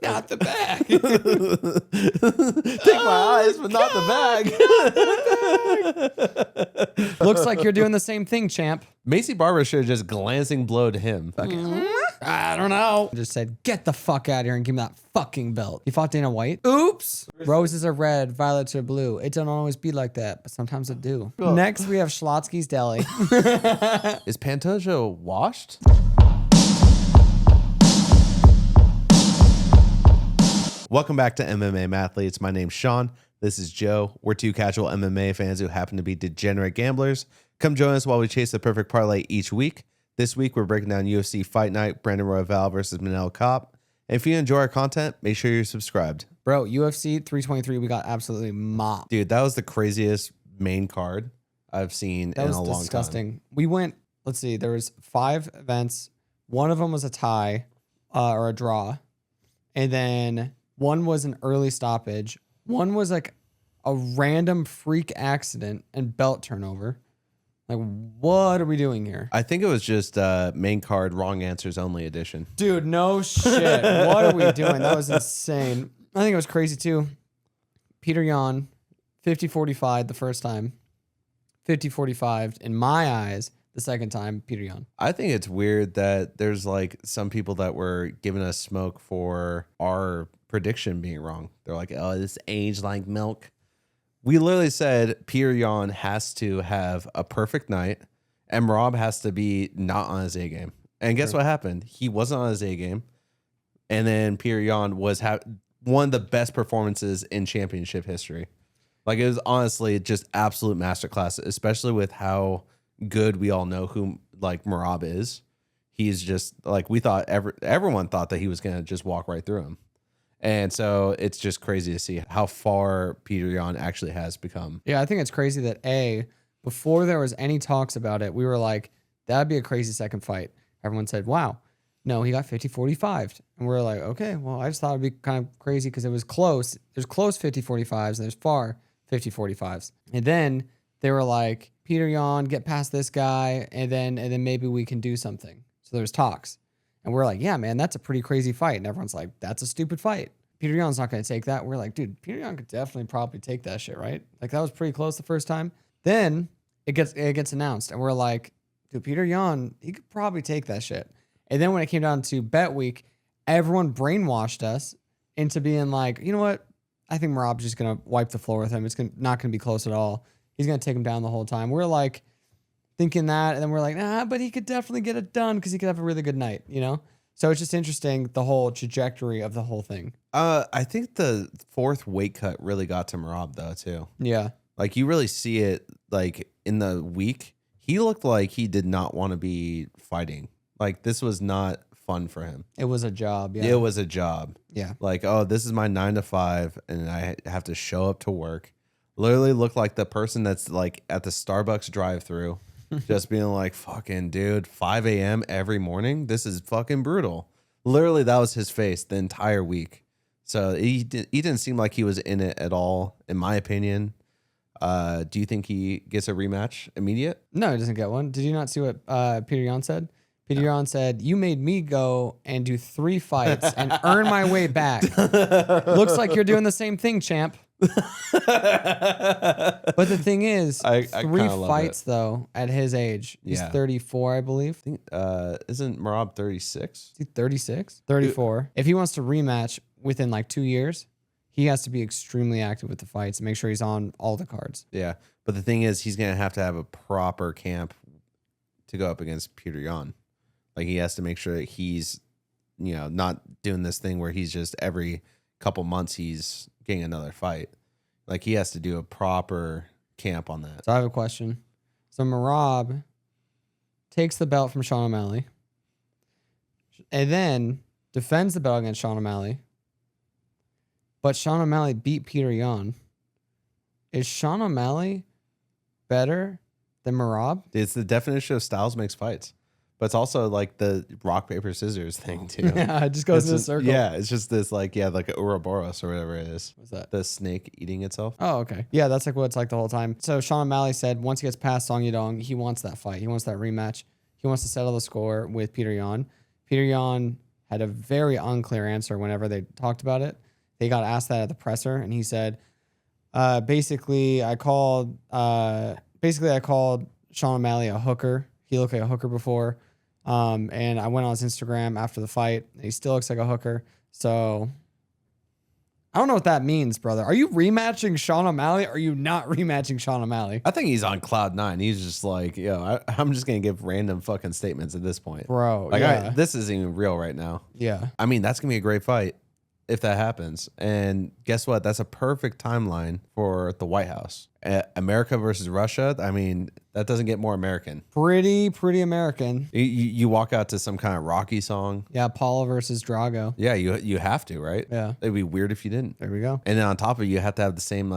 not the bag. Take my eyes, but not the bag. Looks like you're doing the same thing, champ. Macy Barber should have just glancing blowed him. I don't know. Just said, get the fuck out of here and give me that fucking belt. He fought Dana White. Oops. Roses are red, violets are blue. It don't always be like that, but sometimes it do. Oh. Next, we have Schlotsky's Deli. Is Pantoja washed? Welcome back to MMA Mathletes. My name's Sean. This is Joe. We're two casual MMA fans who happen to be degenerate gamblers. Come join us while we chase the perfect parlay each week. This week, we're breaking down UFC Fight Night, Brandon Royval versus Manel Kape. And if you enjoy our content, make sure you're subscribed. Bro, UFC 323, we got absolutely mopped. Dude, that was the craziest main card I've seen in a long time. That was disgusting. We went, let's see, there was 5 events. One of them was a tie or a draw. And then one was an early stoppage. One was like a random freak accident and belt turnover. Like, what are we doing here? I think it was just main card, wrong answers only edition. Dude, no shit. What are we doing? That was insane. I think it was crazy too. Peter Yan, 50-45 the first time. 50-45 in my eyes the second time, Peter Yan. I think it's weird that there's like some people that were giving us smoke for our prediction being wrong. They're like, oh, this aged like milk. We literally said Peter Yan has to have a perfect night and Rob has to be not on his A game. And guess what happened? He wasn't on his A game. And then Peter Yan was one of the best performances in championship history. Like, it was honestly just absolute masterclass, especially with how good we all know who like Merab is. He's just like, we thought everyone thought that he was going to just walk right through him. And so it's just crazy to see how far Peter Yan actually has become. Yeah, I think it's crazy that before there was any talks about it, we were like, that'd be a crazy second fight. Everyone said, wow. No, he got 50-45. And we're like, okay, well, I just thought it'd be kind of crazy because it was close. There's close 50-45s and there's far 50-45s. And then they were like, Peter Yan, get past this guy, and then maybe we can do something. So there's talks. And we're like, yeah, man, that's a pretty crazy fight. And everyone's like, that's a stupid fight. Peter Yan's not going to take that. We're like, dude, Peter Yan could definitely probably take that shit, right? Like, that was pretty close the first time. Then it gets announced. And we're like, dude, Peter Yan, he could probably take that shit. And then when it came down to bet week, everyone brainwashed us into being like, you know what? I think Merab's just going to wipe the floor with him. It's not going to be close at all. He's going to take him down the whole time. We're like thinking that. And then we're like, nah, but he could definitely get it done because he could have a really good night, you know? So it's just interesting, the whole trajectory of the whole thing. I think the 4th weight cut really got to Merab though too. Yeah. Like, you really see it like in the week. He looked like he did not want to be fighting. Like, this was not fun for him. It was a job. Yeah. It was a job. Yeah. Like, oh, this is my 9 to 5 and I have to show up to work. Literally look like the person that's like at the Starbucks drive-thru. Just being like, fucking dude, 5 a.m. every morning. This is fucking brutal. Literally, that was his face the entire week. So he didn't seem like he was in it at all, in my opinion. Do you think he gets a rematch immediate? No, he doesn't get one. Did you not see what Peter Yan said? Peter Yan said, you made me go and do 3 fights and earn my way back. Looks like you're doing the same thing, champ. But the thing is, 3 fights though at his age. He's 34, I believe. I think, isn't Merab 36? 36? 34. If he wants to rematch within like 2 years, he has to be extremely active with the fights and make sure he's on all the cards. Yeah. But the thing is, he's going to have a proper camp to go up against Peter Yan. Like, he has to make sure that he's, you know, not doing this thing where he's just every couple months he's getting another fight. Like, he has to do a proper camp on that. So I have a question. So Merab takes the belt from Sean O'Malley and then defends the belt against Sean O'Malley. But Sean O'Malley beat Peter Yan. Is Sean O'Malley better than Merab? It's the definition of styles makes fights. But it's also like the rock, paper, scissors thing too. Yeah, it just goes in a circle. Yeah, it's just this like, like Ouroboros or whatever it is. What's that? The snake eating itself. Oh, okay. Yeah, that's like what it's like the whole time. So Sean O'Malley said once he gets past Song Yadong, he wants that fight. He wants that rematch. He wants to settle the score with Peter Yan. Peter Yan had a very unclear answer whenever they talked about it. They got asked that at the presser, and he said, basically I called Sean O'Malley a hooker. He looked like a hooker before. And I went on his Instagram after the fight. And he still looks like a hooker. So I don't know what that means, brother. Are you rematching Sean O'Malley? Or are you not rematching Sean O'Malley? I think he's on cloud 9. He's just like, I'm just going to give random fucking statements at this point. Bro, Like, yeah. this isn't even real right now. Yeah. I mean, that's going to be a great fight if that happens. And guess what? That's a perfect timeline for the White House. America versus Russia. I mean, that doesn't get more American. Pretty American. You walk out to some kind of Rocky song. Yeah, Paula versus Drago. Yeah, you have to, right? Yeah. It'd be weird if you didn't. There we go. And then on top of it, you have to have the same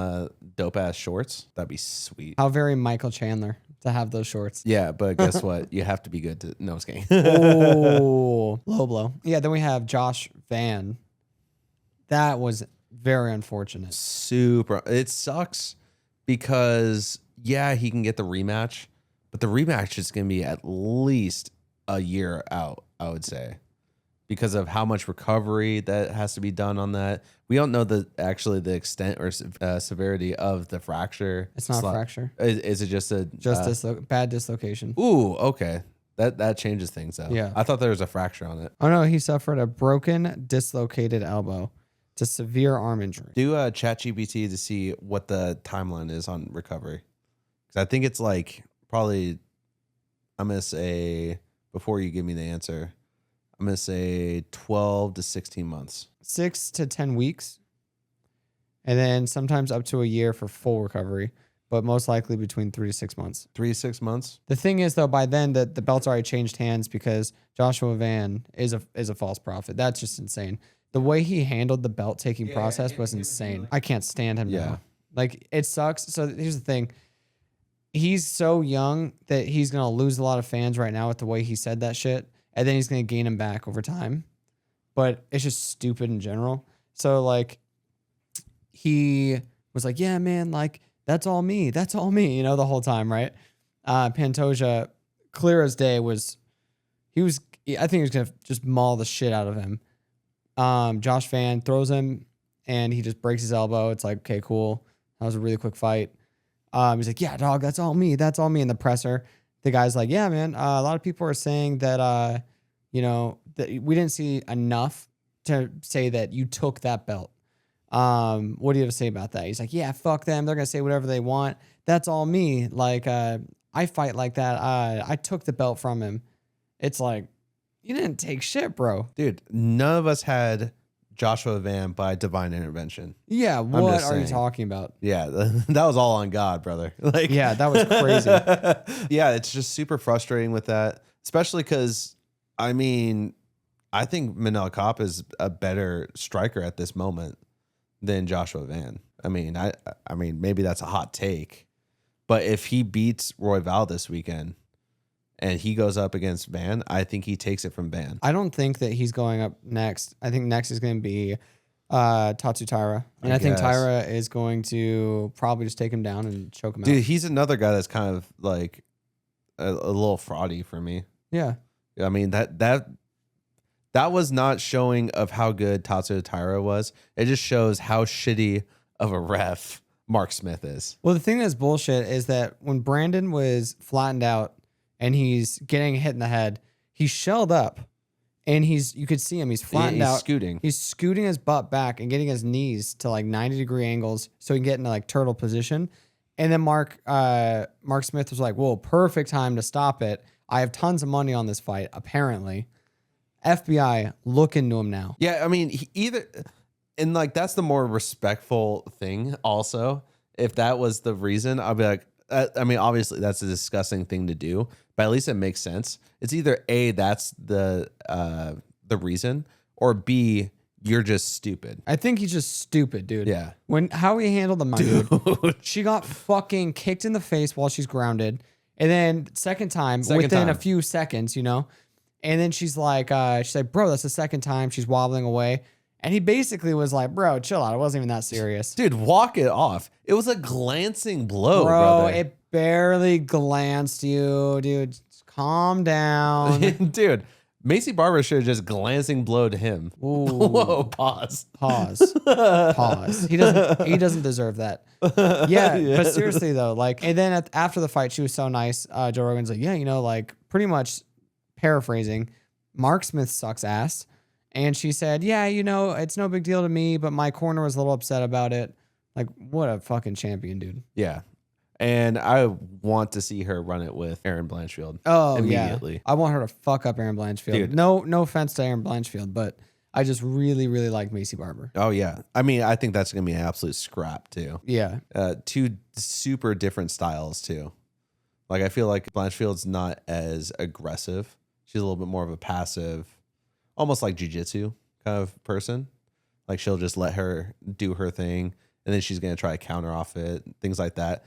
dope ass shorts. That'd be sweet. How very Michael Chandler to have those shorts. Yeah, but guess what? You have to be good to. No, it's kidding. Oh, low blow. Yeah, then we have Josh Van. That was very unfortunate. Super. It sucks because, yeah, he can get the rematch, but the rematch is going to be at least a year out, I would say, because of how much recovery that has to be done on that. We don't know the extent or severity of the fracture. It's not a fracture. Is it just a bad dislocation? Ooh, okay. That changes things though. Yeah. I thought there was a fracture on it. Oh no, he suffered a broken, dislocated elbow. It's a severe arm injury. Do ChatGPT to see what the timeline is on recovery. Because I think it's like probably, I'm going to say, before you give me the answer, I'm going to say 12 to 16 months. 6 to 10 weeks. And then sometimes up to a year for full recovery, but most likely between 3 to 6 months. 3 to 6 months? The thing is, though, by then the belt's already changed hands because Joshua Van is a false prophet. That's just insane. The way he handled the belt taking process was insane. I can't stand him now. Like, it sucks. So here's the thing. He's so young that he's going to lose a lot of fans right now with the way he said that shit. And then he's going to gain them back over time. But it's just stupid in general. So, like, he was like, yeah, man, like, that's all me. That's all me, the whole time, right? Pantoja, clear as day, I think he was going to just maul the shit out of him. Josh Van throws him and he just breaks his elbow. It's like, okay, cool. That was a really quick fight. He's like, yeah, dog, that's all me. That's all me. In the presser, the guy's like, yeah, man. A lot of people are saying that, that we didn't see enough to say that you took that belt. What do you have to say about that? He's like, yeah, fuck them. They're going to say whatever they want. That's all me. Like, I fight like that. I took the belt from him. It's like, you didn't take shit, bro. Dude, none of us had Joshua Van by divine intervention. Yeah, what are you talking about? Yeah, that was all on God, brother. Like, yeah, that was crazy. Yeah, it's just super frustrating with that, especially because, I mean, I think Manel Kape is a better striker at this moment than Joshua Van. I mean, I mean, maybe that's a hot take, but if he beats Royval this weekend, and he goes up against Van, I think he takes it from Van. I don't think that he's going up next. I think next is going to be Tatsu Taira. And I think Taira is going to probably just take him down and choke him out. Dude, he's another guy that's kind of like a little fraudy for me. Yeah. I mean, that was not showing of how good Tatsu Taira was. It just shows how shitty of a ref Mark Smith is. Well, the thing that's bullshit is that when Brandon was flattened out, and he's getting hit in the head, he's shelled up, and you could see him. He's flattened out. Scooting. He's scooting his butt back and getting his knees to like 90-degree angles so he can get into like turtle position. And then Mark Smith was like, whoa, perfect time to stop it. I have tons of money on this fight, apparently. FBI, look into him now. Yeah, I mean, and like that's the more respectful thing also. If that was the reason, I'd be like, I mean, obviously that's a disgusting thing to do, but at least it makes sense. It's either A, that's the reason, or B, you're just stupid. I think he's just stupid, dude. Yeah. How he handled the dude. She got fucking kicked in the face while she's grounded. And then second time within a few seconds, And then she's like, bro, that's the second time. She's wobbling away. And he basically was like, bro, chill out. It wasn't even that serious. Dude, walk it off. It was a glancing blow, bro. Brother. It barely glanced you, dude. Just calm down. Dude, Macy Barber should have just glancing blowed him. Ooh. Whoa, pause. Pause. He doesn't deserve that. Yeah, but seriously though, like, and then after the fight, she was so nice. Joe Rogan's like, yeah, like pretty much paraphrasing, Mark Smith sucks ass. And she said, yeah, it's no big deal to me, but my corner was a little upset about it. Like, what a fucking champion, dude. Yeah. And I want to see her run it with Erin Blanchfield. Oh, immediately. Yeah. I want her to fuck up Erin Blanchfield. Dude. No offense to Erin Blanchfield, but I just really, really like Macy Barber. Oh, yeah. I mean, I think that's going to be an absolute scrap, too. Yeah. Two super different styles, too. Like, I feel like Blanchfield's not as aggressive. She's a little bit more of a passive, almost like jiu-jitsu kind of person. Like, she'll just let her do her thing, and then she's going to try to counter off it, things like that.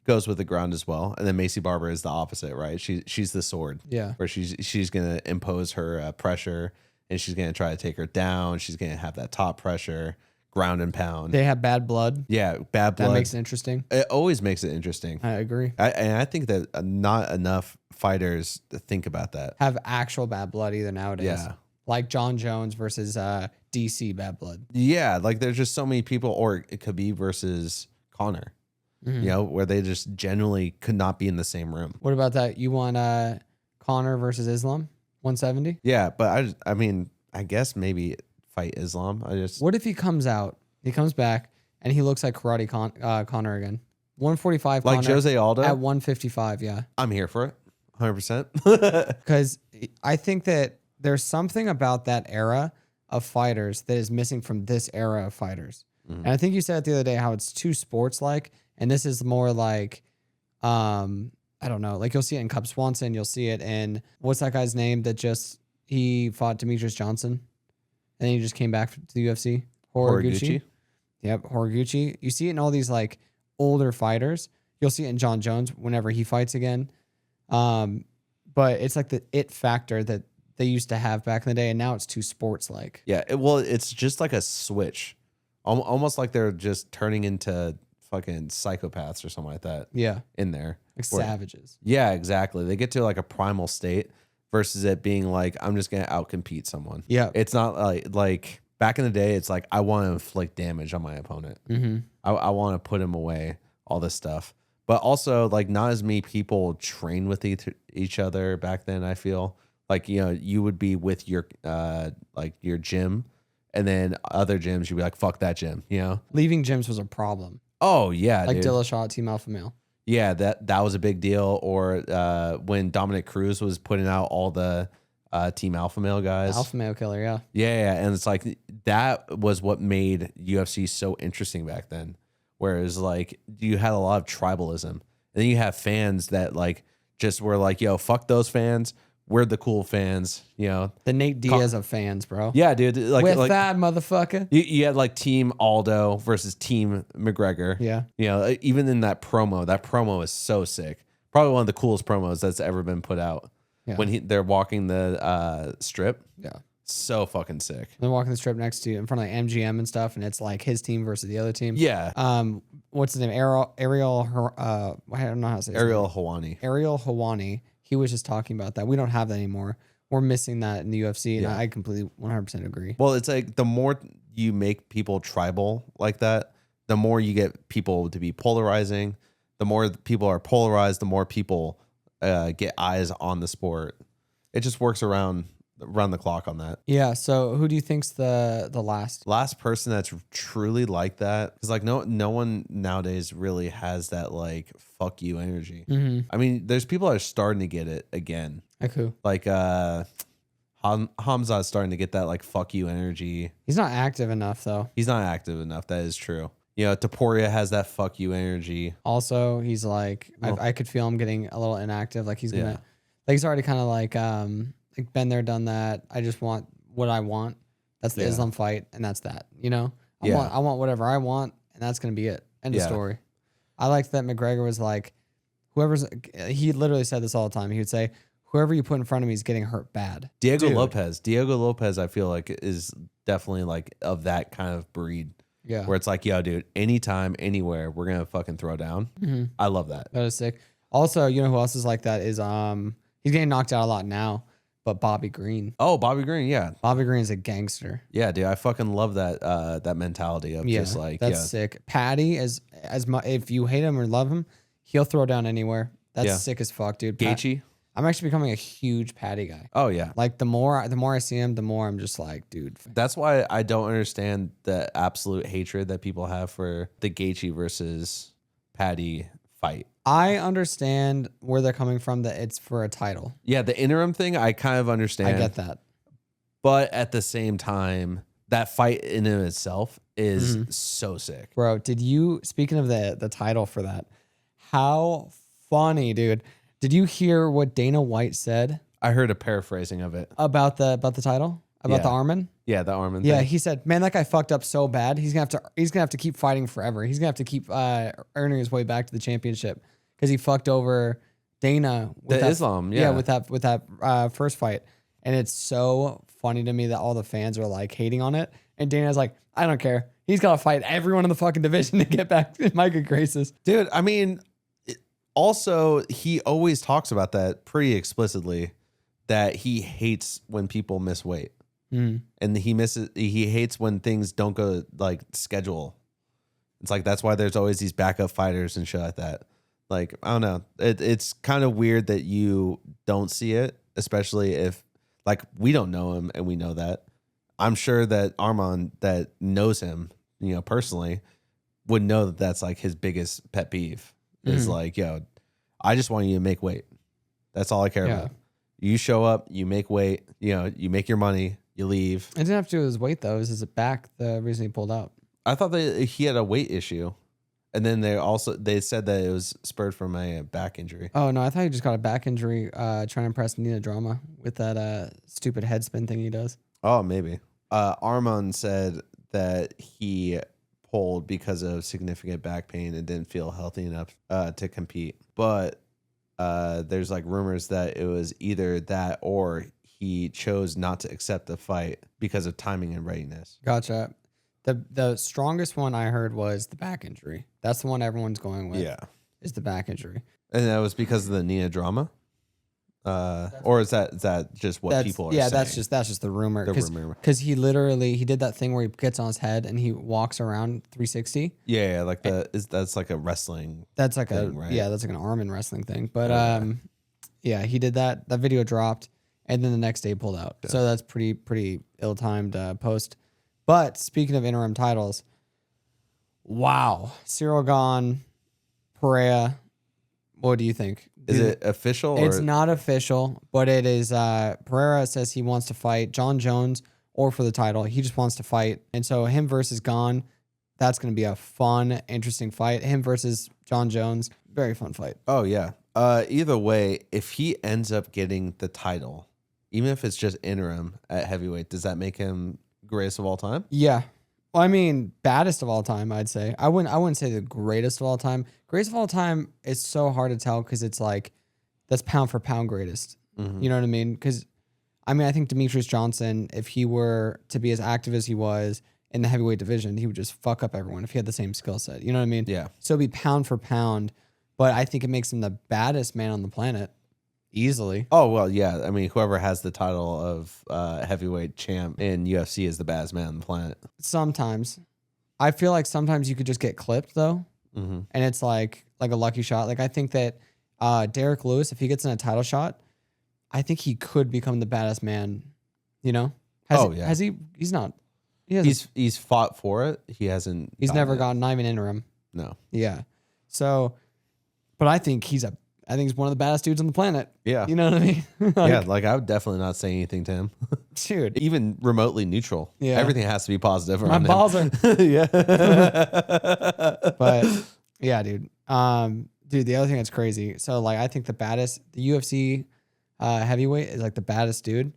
Goes with the ground as well. And then Macy Barber is the opposite, right? She's the sword. Yeah. Where she's going to impose her pressure, and she's going to try to take her down. She's going to have that top pressure, ground and pound. They have bad blood. Yeah, bad blood. That makes it interesting. It always makes it interesting. I agree. And I think that not enough fighters think about that. Have actual bad blood either nowadays. Yeah. Like John Jones versus DC bad blood. Yeah, like there's just so many people, or Khabib versus Conor, where they just genuinely could not be in the same room. What about that? You want Conor versus Islam, 170? Yeah, but I mean, I guess maybe fight Islam. What if he comes back, and he looks like Karate Conor again? 145 like Conor Jose Aldo at 155, yeah. I'm here for it, 100%. Because I think that there's something about that era of fighters that is missing from this era of fighters. And I think you said it the other day how it's too sports-like, and this is more like, I don't know, like you'll see it in Cub Swanson, you'll see it in, what's that guy's name that he fought Demetrius Johnson, and then he just came back to the UFC? Horiguchi. Yep, Horiguchi. You see it in all these like older fighters. You'll see it in John Jones whenever he fights again. But it's like the it factor that they used to have back in the day, and now it's too sports-like. Yeah, it's just like a switch. Almost like they're just turning into fucking psychopaths or something like that. Yeah. In there. Like savages. Yeah, exactly. They get to like a primal state versus it being like, I'm just going to outcompete someone. Yeah. It's not like back in the day, it's like, I want to inflict damage on my opponent. Mm-hmm. I want to put him away, all this stuff. But also, like, not as many people train with each other back then, I feel. Like, you would be with your your gym, and then other gyms, you'd be like, fuck that gym, Leaving gyms was a problem. Oh, yeah, like dude. Dillashaw, Team Alpha Male. Yeah, that was a big deal. Or when Dominic Cruz was putting out all the Team Alpha Male guys. Alpha Male Killer, yeah. Yeah, and it's like that was what made UFC so interesting back then. Whereas like you had a lot of tribalism. And then you have fans that like just were like, yo, fuck those fans. We're the cool fans, The Nate Diaz of fans, bro. Yeah, dude. With that motherfucker. You had like Team Aldo versus Team McGregor. Yeah. Even in that promo is so sick. Probably one of the coolest promos that's ever been put out. Yeah. When they're walking the strip. Yeah. So fucking sick. They're walking the strip next to you in front of like MGM and stuff, and it's like his team versus the other team. Yeah. What's his name? Ariel. I don't know how to say. Ariel Helwani. Ariel Helwani. He was just talking about that. We don't have that anymore. We're missing that in the UFC, and I completely 100% agree. Well, it's like the more you make people tribal like that, the more you get people to be polarizing. The more people are polarized, the more people get eyes on the sport. It just works around the clock on that. Yeah. So who do you think's the last person that's truly like that? Because like no one nowadays really has that like fuck you energy. Mm-hmm. I mean, there's people that are starting to get it again. Like who? Like Hamza's starting to get that like fuck you energy. He's not active enough though. He's not active enough. That is true. Taporia has that fuck you energy. Also, he's like, I could feel him getting a little inactive. Like he's gonna, like he's already kind of like been there, done that. I just want what I want. That's the Islam fight, and that's that. I want whatever I want, and that's gonna be it. End of story. I liked that McGregor was like, he literally said this all the time. He would say, whoever you put in front of me is getting hurt bad. Diego Lopez, I feel like is definitely like of that kind of breed. Yeah. Where it's like, yo, dude, anytime, anywhere, we're gonna fucking throw down. Mm-hmm. I love that. That is sick. Also, who else is like that is he's getting knocked out a lot now, but Bobby Green. Oh, Bobby Green, yeah. Bobby Green's a gangster. Yeah, dude, I fucking love that that mentality of just like, that's sick. Patty, as much if you hate him or love him, he'll throw down anywhere. That's sick as fuck, dude. Gaethje. I'm actually becoming a huge Patty guy. Oh yeah. Like the more I see him, the more I'm just like, dude. That's why I don't understand the absolute hatred that people have for the Gaethje versus Patty fight. I understand where they're coming from, that it's for a title. Yeah, the interim thing, I kind of understand. I get that. But at the same time, that fight in and of itself is so sick. Bro, speaking of the title for that, how funny, dude. Did you hear what Dana White said? I heard a paraphrasing of it. About the title? About the Armin? Yeah, the Armin Yeah, thing. he said, man, that guy fucked up so bad. He's gonna have to keep fighting forever. He's gonna have to keep earning his way back to the championship because he fucked over Dana with Islam. with that first fight. And it's so funny to me that all the fans are like hating on it. And Dana's like, I don't care. He's got to fight everyone in the fucking division to get back in my good graces. Dude, I mean, also, he always talks about that pretty explicitly, that he hates when people miss weight. And he hates when things don't go like schedule. It's like, that's why there's always these backup fighters and shit like that. Like, I don't know. It's kind of weird that you don't see it, especially if, like, we don't know him and we know that. I'm sure that Arman, that knows him, personally, would know that that's like his biggest pet peeve. Is like, yo, I just want you to make weight. That's all I care about. You show up, you make weight, you make your money, you leave. It didn't have to do with his weight, though. It was his back, the reason he pulled out. I thought that he had a weight issue. And then they said that it was spurred from a back injury. Oh, no, I thought he just got a back injury trying to impress Nina Drama with that stupid head spin thing he does. Oh, maybe. Arman said that he pulled because of significant back pain and didn't feel healthy enough to compete. But there's like rumors that it was either that or he chose not to accept the fight because of timing and readiness. Gotcha. The strongest one I heard was the back injury. That's the one everyone's going with. Yeah. Is the back injury. And that was because of the Nina drama? Or is that just what people are saying? Yeah, that's just the rumor. Because he did that thing where he gets on his head and he walks around 360. Yeah, like that's like a wrestling. That's like thing, right? that's like an arm and wrestling thing. But yeah, he did that. That video dropped, and then the next day pulled out. Yeah. So that's pretty ill-timed post. But speaking of interim titles, wow, Cyril gone, Pereira. What do you think? Is it official? It's not official, but it is. Pereira says he wants to fight John Jones or for the title. He just wants to fight. And so him versus Gane, that's going to be a fun, interesting fight. Him versus John Jones, very fun fight. Oh, yeah. Either way, if he ends up getting the title, even if it's just interim at heavyweight, does that make him greatest of all time? Yeah. Well, I mean, baddest of all time, I'd say. I wouldn't say the greatest of all time. Greatest of all time is so hard to tell because it's like, that's pound for pound greatest. You know what I mean? Because, I mean, I think Demetrius Johnson, if he were to be as active as he was in the heavyweight division, he would just fuck up everyone if he had the same skill set. You know what I mean? Yeah. So it'd be pound for pound, but I think it makes him the baddest man on the planet. Easily. Oh, well, yeah. I mean, whoever has the title of heavyweight champ in UFC is the baddest man on the planet. Sometimes. I feel like sometimes you could just get clipped, though. And it's like a lucky shot. Like, I think that Derek Lewis, if he gets in a title shot, I think he could become the baddest man, you know? Has he? He's not. He's fought for it. He hasn't. He's never gotten, not even interim. No. Yeah. So, but I think he's one of the baddest dudes on the planet. Yeah. You know what I mean? Like I would definitely not say anything to him. Dude. Even remotely neutral. Yeah. Everything has to be positive My around balls are. Yeah. But yeah, dude. Dude, the other thing that's crazy. So like, I think the UFC heavyweight is like the baddest dude,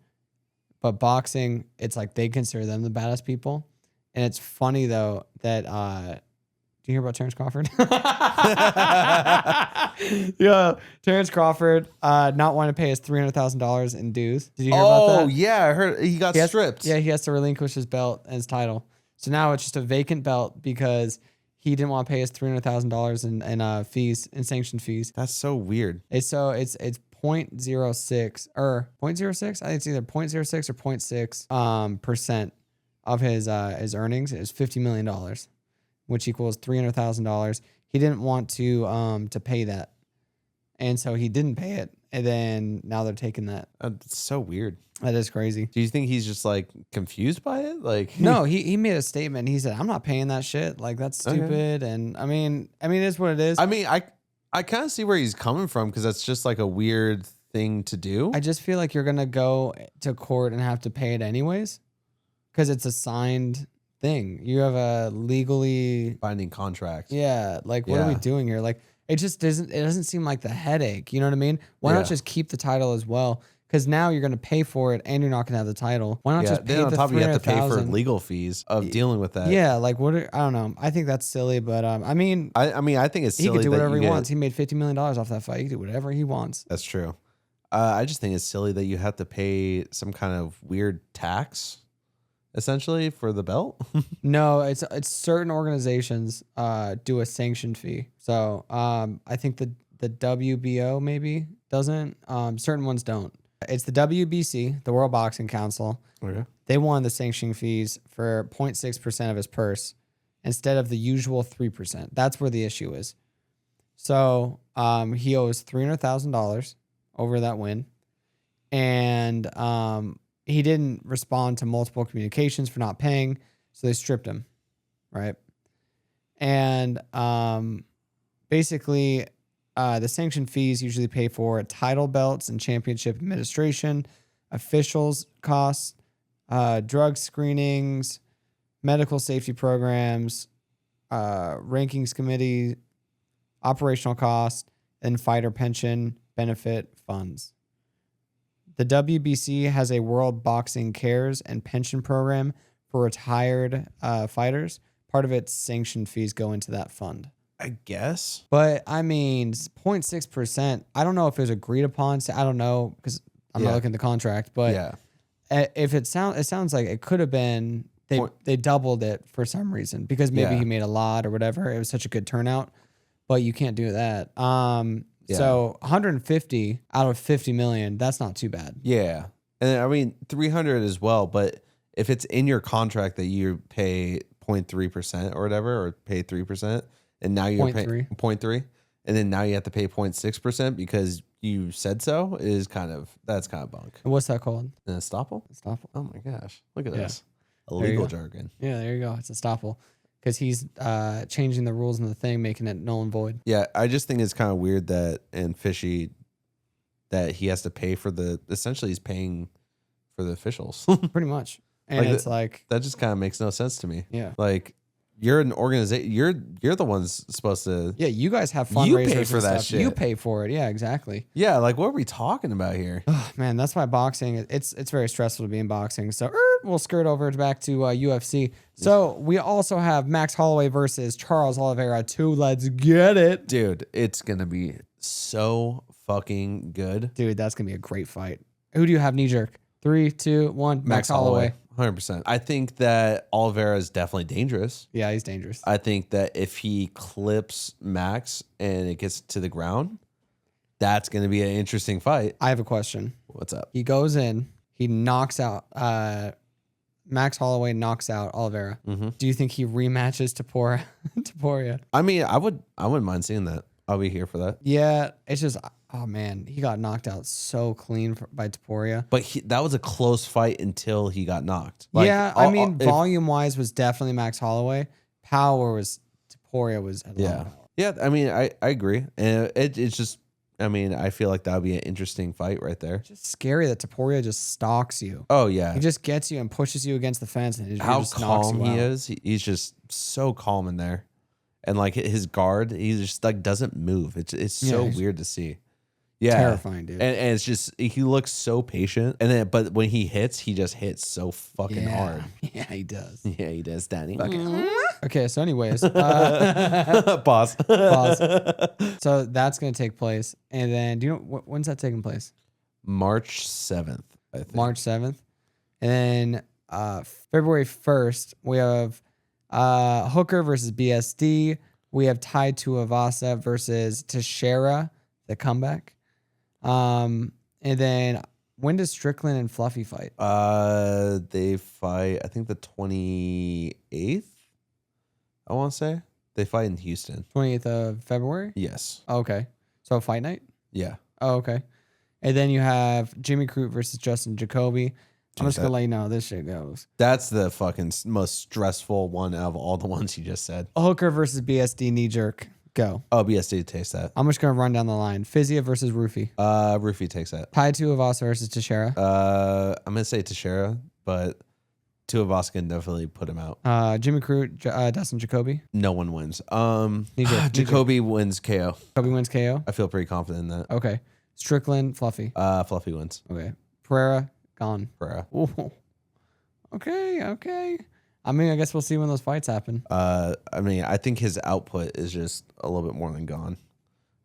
but boxing, it's like they consider them the baddest people. And it's funny though that, do you hear about Terrence Crawford? Yeah, Terrence Crawford not wanting to pay his $300,000 in dues. Did you hear about that? Oh yeah, I heard he got stripped. Yeah, he has to relinquish his belt and his title. So now it's just a vacant belt because he didn't want to pay his $300,000 in fees and sanctioned fees. That's so weird. It's 0.06 or 0.06. I think it's either 0.06 or 0.6 percent of his earnings is $50 million, which equals $300,000. He didn't want to pay that, and so he didn't pay it. And then now they're taking that. It's so weird. That is crazy. Do you think he's just like confused by it? Like, No, he made a statement. He said, "I'm not paying that shit. Like that's stupid." Okay. And I mean, it's what it is. I mean, I kind of see where he's coming from because that's just like a weird thing to do. I just feel like you're gonna go to court and have to pay it anyways, because it's a signed thing. You have a legally binding contract. Yeah. Like, what are we doing here? Like, it just doesn't. It doesn't seem like the headache. You know what I mean? Why not just keep the title as well? Because now you're going to pay for it and you're not going to have the title. Why not just pay then on the top of you have to pay for 300,000? legal fees of dealing with that. Yeah, like I don't know. I think that's silly, but I mean, I think it's silly. He could do whatever he wants. He made $50 million off that fight. He could do whatever he wants. That's true. I just think it's silly that you have to pay some kind of weird tax, essentially, for the belt. No, it's certain organizations do a sanction fee. So I think the WBO maybe doesn't. Certain ones don't. It's the WBC, the World Boxing Council. Okay. They wanted the sanctioning fees for 0.6% of his purse instead of the usual 3%. That's where the issue is. So he owes $300,000 over that win. And he didn't respond to multiple communications for not paying. So they stripped him. Right. And basically, the sanction fees usually pay for title belts and championship administration, officials costs, drug screenings, medical safety programs, rankings committee, operational costs, and fighter pension benefit funds. The WBC has a World Boxing Cares and pension program for retired fighters. Part of its sanction fees go into that fund. I guess. But I mean, 0.6%. I don't know if it was agreed upon. So I don't know because I'm not looking at the contract. But if it sounds like it could have been they doubled it for some reason because maybe he made a lot or whatever. It was such a good turnout, but you can't do that. So 150 out of 50 million. That's not too bad. Yeah, and I mean 300 as well. But if it's in your contract that you pay 0.3% or whatever, or pay 3%. And now you're paying 0.3, and then now you have to pay 0.6% because you said so. That's kind of bunk. And what's that called? An estoppel? Estoppel. Oh my gosh! Look at this. Illegal jargon. Yeah, there you go. It's estoppel because he's changing the rules in the thing, making it null and void. Yeah, I just think it's kind of weird and fishy that he has to pay for essentially he's paying for the officials. Pretty much, and it's like that just kind of makes no sense to me. Yeah, like. You're an organization. You're the ones supposed to. Yeah, you guys have fundraisers. You pay for that shit. You pay for it. Yeah, exactly. Yeah, like what are we talking about here? Oh, man, that's why boxing. It's very stressful to be in boxing. So we'll skirt over back to UFC. So we also have Max Holloway versus Charles Oliveira 2. Let's get it, dude. It's gonna be so fucking good, dude. That's gonna be a great fight. Who do you have knee jerk? 3, 2, 1. Max Holloway. 100%. I think that Oliveira is definitely dangerous. Yeah, he's dangerous. I think that if he clips Max and it gets to the ground, that's going to be an interesting fight. I have a question. What's up? He goes in, he knocks out, Max Holloway knocks out Oliveira. Mm-hmm. Do you think he rematches Topuria? I mean, I wouldn't mind seeing that. I'll be here for that. Yeah, it's just, oh man, he got knocked out so clean by Topuria. But that was a close fight until he got knocked. Volume-wise was definitely Max Holloway. Topuria was a lot of power. Yeah, I mean, I agree. And it's just, I mean, I feel like that would be an interesting fight right there. It's just scary that Topuria just stalks you. Oh, yeah. He just gets you and pushes you against the fence. And how just calm knocks you he out. is. He's just so calm in there. And like his guard, he just like doesn't move. It's so weird to see. Yeah, terrifying, dude. And it's just he looks so patient. And then, but when he hits, he just hits so fucking hard. Yeah, he does. Yeah, he does, Danny. Okay, so anyways, pause. So that's gonna take place, and then do you know when's that taking place? March 7th, I think. March 7th, and then February 1st we have Hooker versus BSD. We have Tai Tuivasa versus Teixeira, the comeback. And then when does Strickland and Fluffy fight? They fight, I think the 28th, I want to say. They fight in Houston. 28th of February? Yes. Oh, okay. So Fight Night? Yeah. Oh, okay. And then you have Jimmy Crute versus Justin Jacoby. I'm just going to let you know how this shit goes. That's the fucking most stressful one out of all the ones you just said. Hooker versus BSD knee jerk. Go. Oh, BSD takes that. I'm just going to run down the line. Fizia versus Roofy. Roofy takes that. Tai Tuivasa versus Teixeira. I'm going to say Teixeira, but Tuivasa can definitely put him out. Jimmy Crute, Dustin Jacoby. No one wins. Jacoby wins KO. Jacoby wins KO. I feel pretty confident in that. Okay. Strickland, Fluffy. Fluffy wins. Okay. Pereira, gone. Pereira. Ooh. Okay. I mean, I guess we'll see when those fights happen. I think his output is just a little bit more than gone.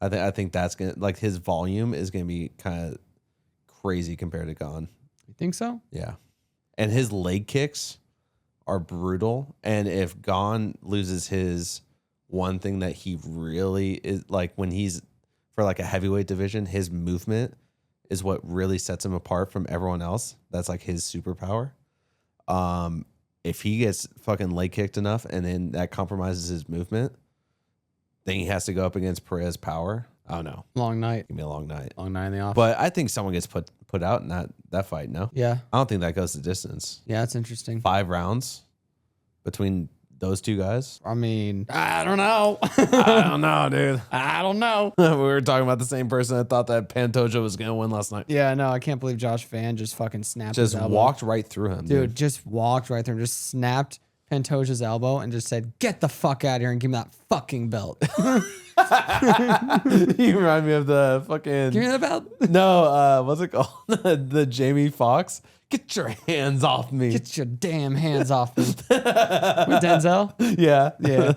I think that's gonna, like, his volume is gonna be kind of crazy compared to gone. You think so? Yeah. And his leg kicks are brutal. And if Gone loses his one thing that he really is, like, when he's for like a heavyweight division, his movement is what really sets him apart from everyone else. That's like his superpower. If he gets fucking leg kicked enough and then that compromises his movement, then he has to go up against Pereira's power. I don't know. Long night. Give me a long night. Long night in the office. But I think someone gets put out in that fight, no? Yeah. I don't think that goes the distance. Yeah, that's interesting. 5 rounds between those two guys. I mean, I don't know. I don't know, dude. I don't know. We were talking about the same person that thought that Pantoja was going to win last night. Yeah, no, I can't believe Josh Van just fucking snapped Just his elbow. walked right through him, Dude, just walked right through him, just snapped Pantoja's elbow and just said, "Get the fuck out of here and give me that fucking belt." You remind me of the fucking... Give me that belt. No, what's it called? The Jamie Foxx. Get your hands off me. Get your damn hands off me. With Denzel? Yeah. Yeah.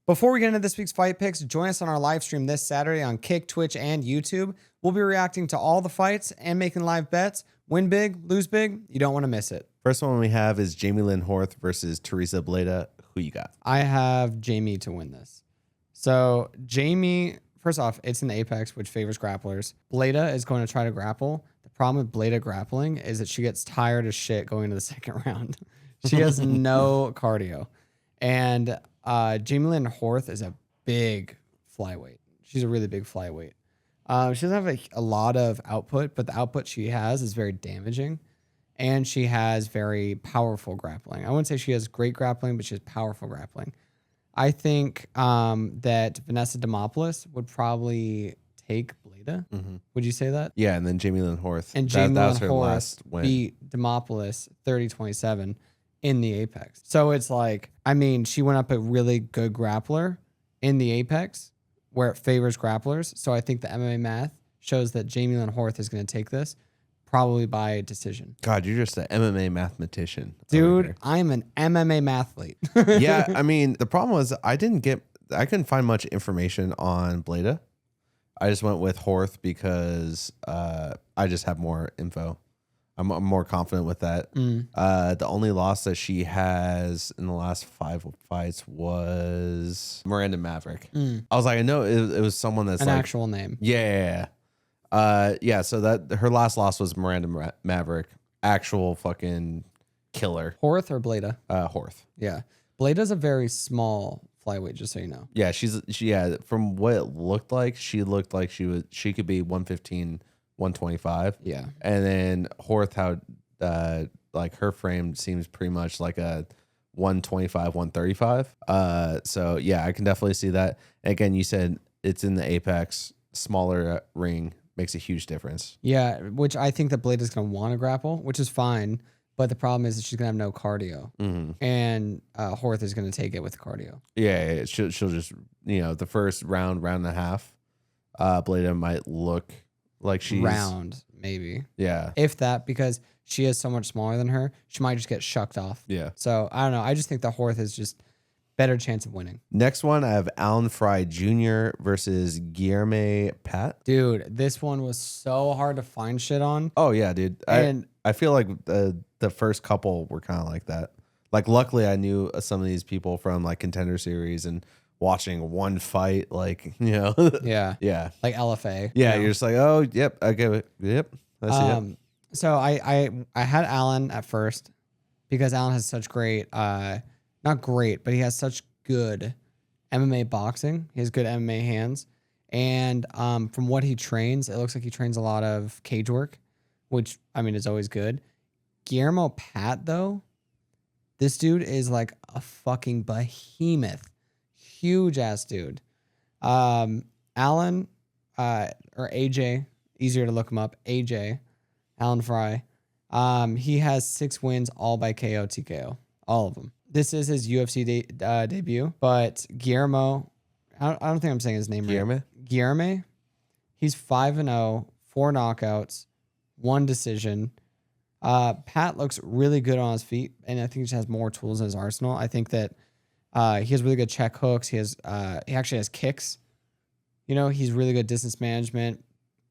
Before we get into this week's fight picks, join us on our live stream this Saturday on Kick, Twitch, and YouTube. We'll be reacting to all the fights and making live bets. Win big, lose big. You don't want to miss it. First one we have is Jamie Lynn Horth versus Teresa Bleda. Who you got? I have Jamie to win this. So Jamie, first off, it's in Apex, which favors grapplers. Bleda is going to try to grapple. The problem with Bleda grappling is that she gets tired as shit going into the second round. She has no cardio. And Jamie Lynn Horth is a big flyweight. She's a really big flyweight. She doesn't have a lot of output, but the output she has is very damaging. And she has very powerful grappling. I wouldn't say she has great grappling, but she has powerful grappling. I think that Vanessa Demopoulos would probably take Bleda. Mm-hmm. Would you say that? Yeah, and then Jamie Lynn Horth. And Jamie that Lynn was her Horth last win. beat Demopoulos 30-27 in the Apex. So it's like, I mean, she went up a really good grappler in the Apex where it favors grapplers. So I think the MMA math shows that Jamie Lynn Horth is going to take this probably by decision. God, you're just an MMA mathematician. Dude, I'm an MMA mathlete. Yeah, I mean, the problem was I couldn't find much information on Bleda. I just went with Horth because I just have more info. I'm more confident with that. The only loss that she has in the last 5 fights was Miranda Maverick. I was like, I know it was someone that's An like, actual name. Yeah. So that her last loss was Miranda Maverick, actual fucking killer. Horth or Bleda? Horth. Yeah. Bleda's a very small flyweight, just so you know. Yeah, she from what it looked like, she could be 115, 125. Yeah. And then Horth, how like her frame seems pretty much like a 125, 135. So yeah, I can definitely see that. And again, you said it's in the Apex, smaller ring makes a huge difference. Yeah, which I think that Blade is going to want to grapple, which is fine. But the problem is that she's going to have no cardio. And Horth is going to take it with cardio. Yeah, she'll just, the first round and a half, Bleda might look like she's... Round, maybe. Yeah. If that, because she is so much smaller than her, she might just get shucked off. Yeah. So, I don't know. I just think that Horth is just better chance of winning. Next one, I have Alan Fry Jr. versus Guilherme Pat. Dude, this one was so hard to find shit on. Oh, yeah, dude. And I feel like the first couple were kind of like that. Like, luckily, I knew some of these people from like Contender Series and watching one fight, like, Yeah. yeah. Like LFA. Yeah, you're just like, oh, yep, I get it. Yep, I see it. So I had Alan at first because Alan has such great, not great, but he has such good MMA boxing. He has good MMA hands. And from what he trains, it looks like he trains a lot of cage work, which, I mean, is always good. Guillermo Pat, though, this dude is like a fucking behemoth. Huge ass dude. Alan, or AJ, easier to look him up. AJ, Alan Fry. He has 6 wins, all by KO, TKO. All of them. This is his UFC debut, but Guillermo, I don't think I'm saying his name right. Guillermo. He's 5-0, 4 knockouts, 1 decision. Pat looks really good on his feet, and I think he just has more tools in his arsenal. I think that he has really good check hooks. He actually has kicks. He's really good distance management.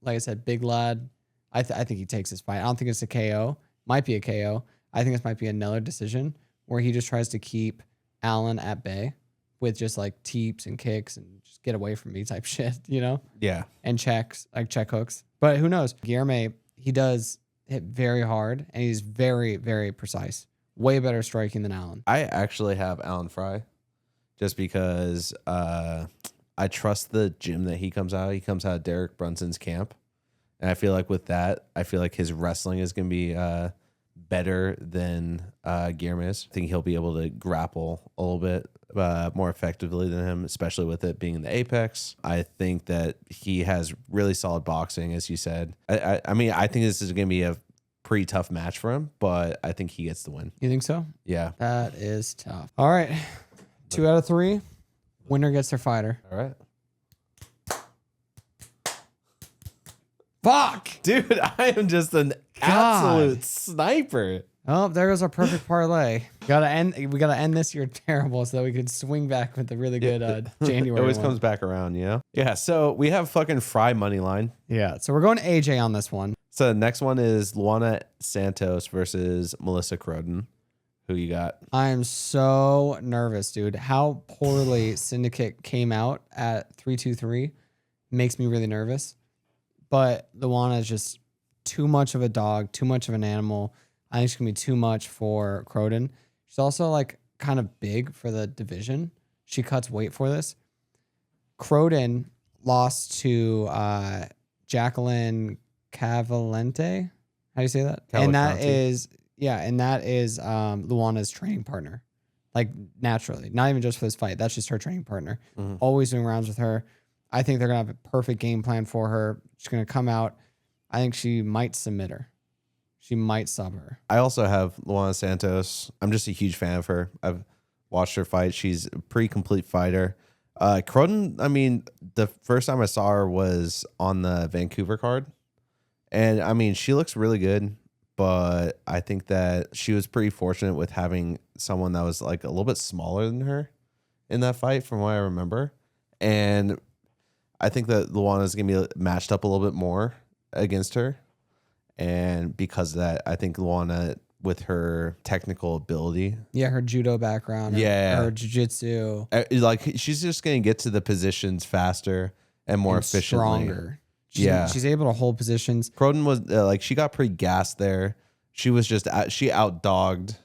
Like I said, big lad. I think he takes this fight. I don't think it's a KO. Might be a KO. I think this might be another decision where he just tries to keep Allen at bay with just like teeps and kicks and just get away from me type shit, Yeah. And checks, like check hooks. But who knows? Guillermo, he does hit very hard and he's very, very precise. Way better striking than Allen. I actually have Alan Fry just because I trust the gym that he comes out of. He comes out of Derek Brunson's camp. And I feel like with that, his wrestling is going to be better than Guillermo's. I think he'll be able to grapple a little bit more effectively than him, especially with it being the Apex. I think that he has really solid boxing, as you said. I mean, I think this is going to be a pretty tough match for him, but I think he gets the win. You think so? Yeah. That is tough. All right. 2 out of 3. Winner gets their fighter. All right. Fuck! Dude, I am just an absolute sniper. Oh, there goes our perfect parlay. We gotta end this year terrible so that we could swing back with the really good January. It always one. comes back around, Yeah, so we have fucking Fry money line. Yeah, so we're going AJ on this one. So the next one is Luana Santos versus Melissa Croden. Who you got? I am so nervous, dude. How poorly Syndicate came out at 3-2-3 makes me really nervous. But Luana is just too much of a dog, too much of an animal. I think she's going to be too much for Croden. She's also like kind of big for the division. She cuts weight for this. Croden lost to Jacqueline Cavalente. How do you say that? And that is Luana's training partner. Like naturally, not even just for this fight. That's just her training partner. Mm-hmm. Always doing rounds with her. I think they're going to have a perfect game plan for her. She's going to come out. I think she might submit her. She might sub her. I also have Luana Santos. I'm just a huge fan of her. I've watched her fight. She's a pretty complete fighter. Croden, I mean, the first time I saw her was on the Vancouver card. And, I mean, she looks really good. But I think that she was pretty fortunate with having someone that was like a little bit smaller than her in that fight from what I remember. And I think that Luana is going to be matched up a little bit more against her. And because of that, I think Luana, with her technical ability. Yeah, her judo background. Her jiu-jitsu. Like, she's just going to get to the positions faster and more efficiently. Stronger. She's able to hold positions. Croden was, she got pretty gassed there. She was just, she outdogged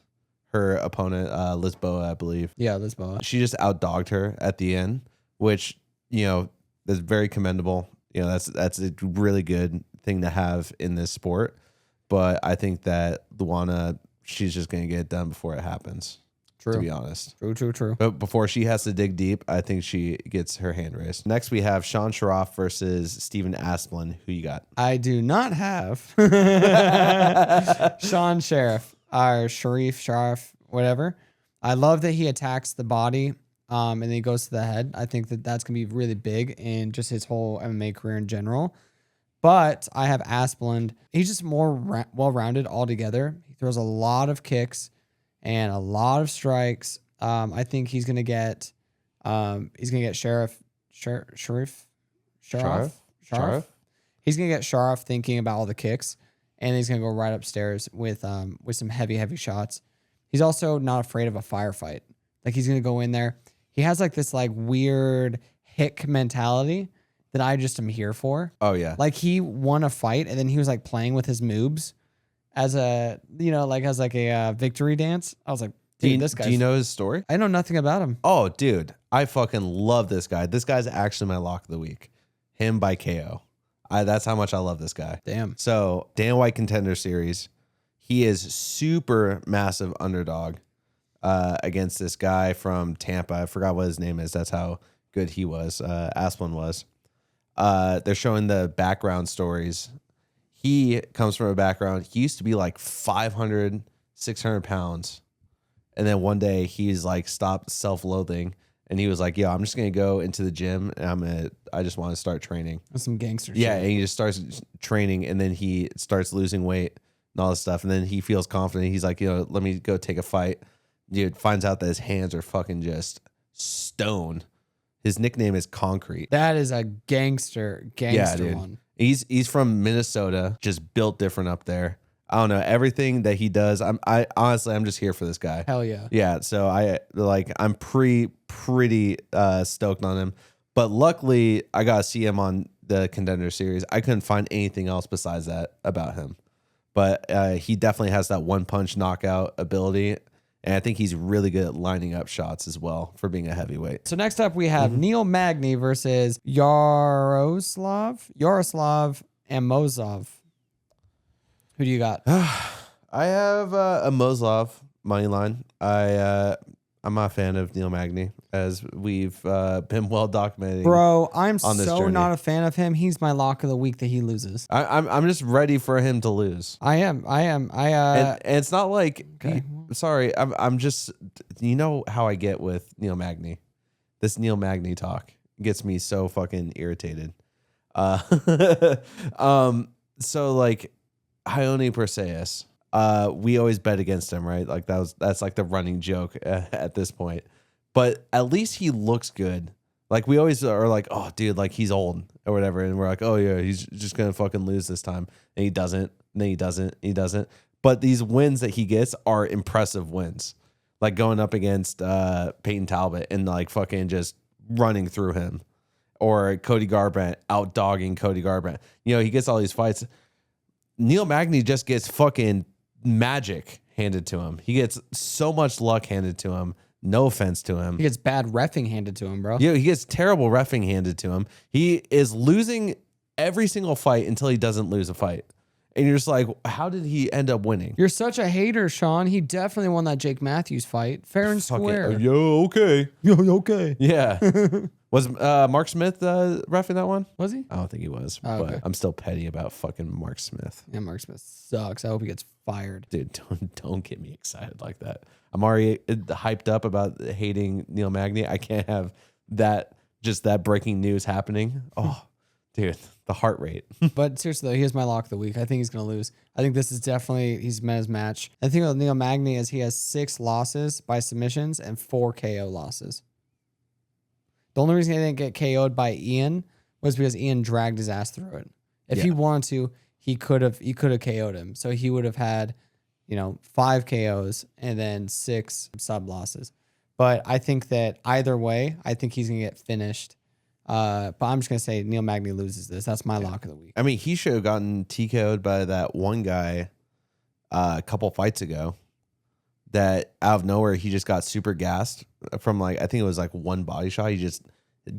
her opponent, Lisboa, I believe. Yeah, Lisboa. She just outdogged her at the end, which, is very commendable. That's a really good thing to have in this sport. But I think that Luana, she's just going to get it done before it happens. True. To be honest. True. But before she has to dig deep, I think she gets her hand raised. Next, we have Sean Sharaf versus Steven Asplin. Who you got? I do not have Sean Sheriff or Sharif, whatever. I love that he attacks the body and then he goes to the head. I think that that's going to be really big in just his whole MMA career in general. But I have Asplund. He's just more well-rounded altogether. He throws a lot of kicks and a lot of strikes. I think he's gonna get Sharaf. He's gonna get Sharaf thinking about all the kicks, and he's gonna go right upstairs with some heavy shots. He's also not afraid of a firefight. Like he's gonna go in there. he has like this like weird hick mentality that I just am here for. Oh yeah. Like he won a fight and then he was like playing with his moves as a, like as like a victory dance. I was like, dude, this guy. Do you know his story? I know nothing about him. Oh, dude, I fucking love this guy. This guy's actually my lock of the week. Him by KO. That's how much I love this guy. Damn. So Dana White Contender Series, he is super massive underdog against this guy from Tampa. I forgot what his name is. That's how good he was. Asplin was. They're showing the background stories. He comes from a background. He used to be like 500, 600 pounds. And then one day he's like stopped self-loathing. And he was like, yo, I'm just going to go into the gym and I just want to start training. That's some gangster shit. Yeah. And he just starts training and then he starts losing weight and all this stuff. And then he feels confident. He's like, let me go take a fight. Dude, finds out that his hands are fucking just stone. His nickname is Concrete. That is a gangster one. He's from Minnesota, just built different up there. I don't know, everything that he does. I honestly, I'm just here for this guy. Hell yeah. Yeah. So I'm pretty stoked on him. But luckily I got to see him on the Contender Series. I couldn't find anything else besides that about him. But he definitely has that one punch knockout ability. And I think he's really good at lining up shots as well for being a heavyweight. So next up we have Neil Magny versus Yaroslav Amosov. Who do you got? I have a Moslov money line. I'm not a fan of Neil Magny, as we've been well documented. Bro, I'm so not a fan of him. He's my lock of the week that he loses. I'm just ready for him to lose. I am. And it's not like Okay. sorry. I'm just, you know how I get with Neil Magny. This Neil Magny talk gets me so fucking irritated. So like Ione Perseus, we always bet against him, right? Like that's like the running joke at this point. But at least he looks good. Like we always are like, oh, dude, like he's old or whatever, and we're like, oh yeah, he's just gonna fucking lose this time, and he doesn't. And then he doesn't. But these wins that he gets are impressive wins, like going up against Peyton Talbot and like fucking just running through him, or Cody Garbrandt out dogging Cody Garbrandt. He gets all these fights. Neil Magny just gets fucking magic handed to him. He gets so much luck handed to him. No offense to him. He gets bad reffing handed to him, bro. Yeah, he gets terrible reffing handed to him. He is losing every single fight until he doesn't lose a fight. And you're just like, how did he end up winning? You're such a hater, Sean. He definitely won that Jake Matthews fight. Fair and square. Yo, okay. Yo, okay. Yeah. Was Mark Smith reffing that one? Was he? I don't think he was. Oh, okay. But I'm still petty about fucking Mark Smith. Yeah, Mark Smith sucks. I hope he gets fired. Dude, don't get me excited like that. I'm already hyped up about hating Neil Magny. I can't have that breaking news happening. Oh, dude, the heart rate. But seriously, though, he is my lock of the week. I think he's going to lose. I think this is definitely, he's met his match. I think with Neil Magny is he has 6 losses by submissions and 4 KO losses. The only reason he didn't get KO'd by Ian was because Ian dragged his ass through it. If he wanted to, he could have KO'd him. So he would have had, 5 KOs and then 6 sub losses. But I think that either way, I think he's going to get finished. But I'm just going to say Neil Magny loses this. That's my lock of the week. I mean, he should have gotten TKO'd by that one guy a couple fights ago that out of nowhere, he just got super gassed from I think it was like one body shot. He just,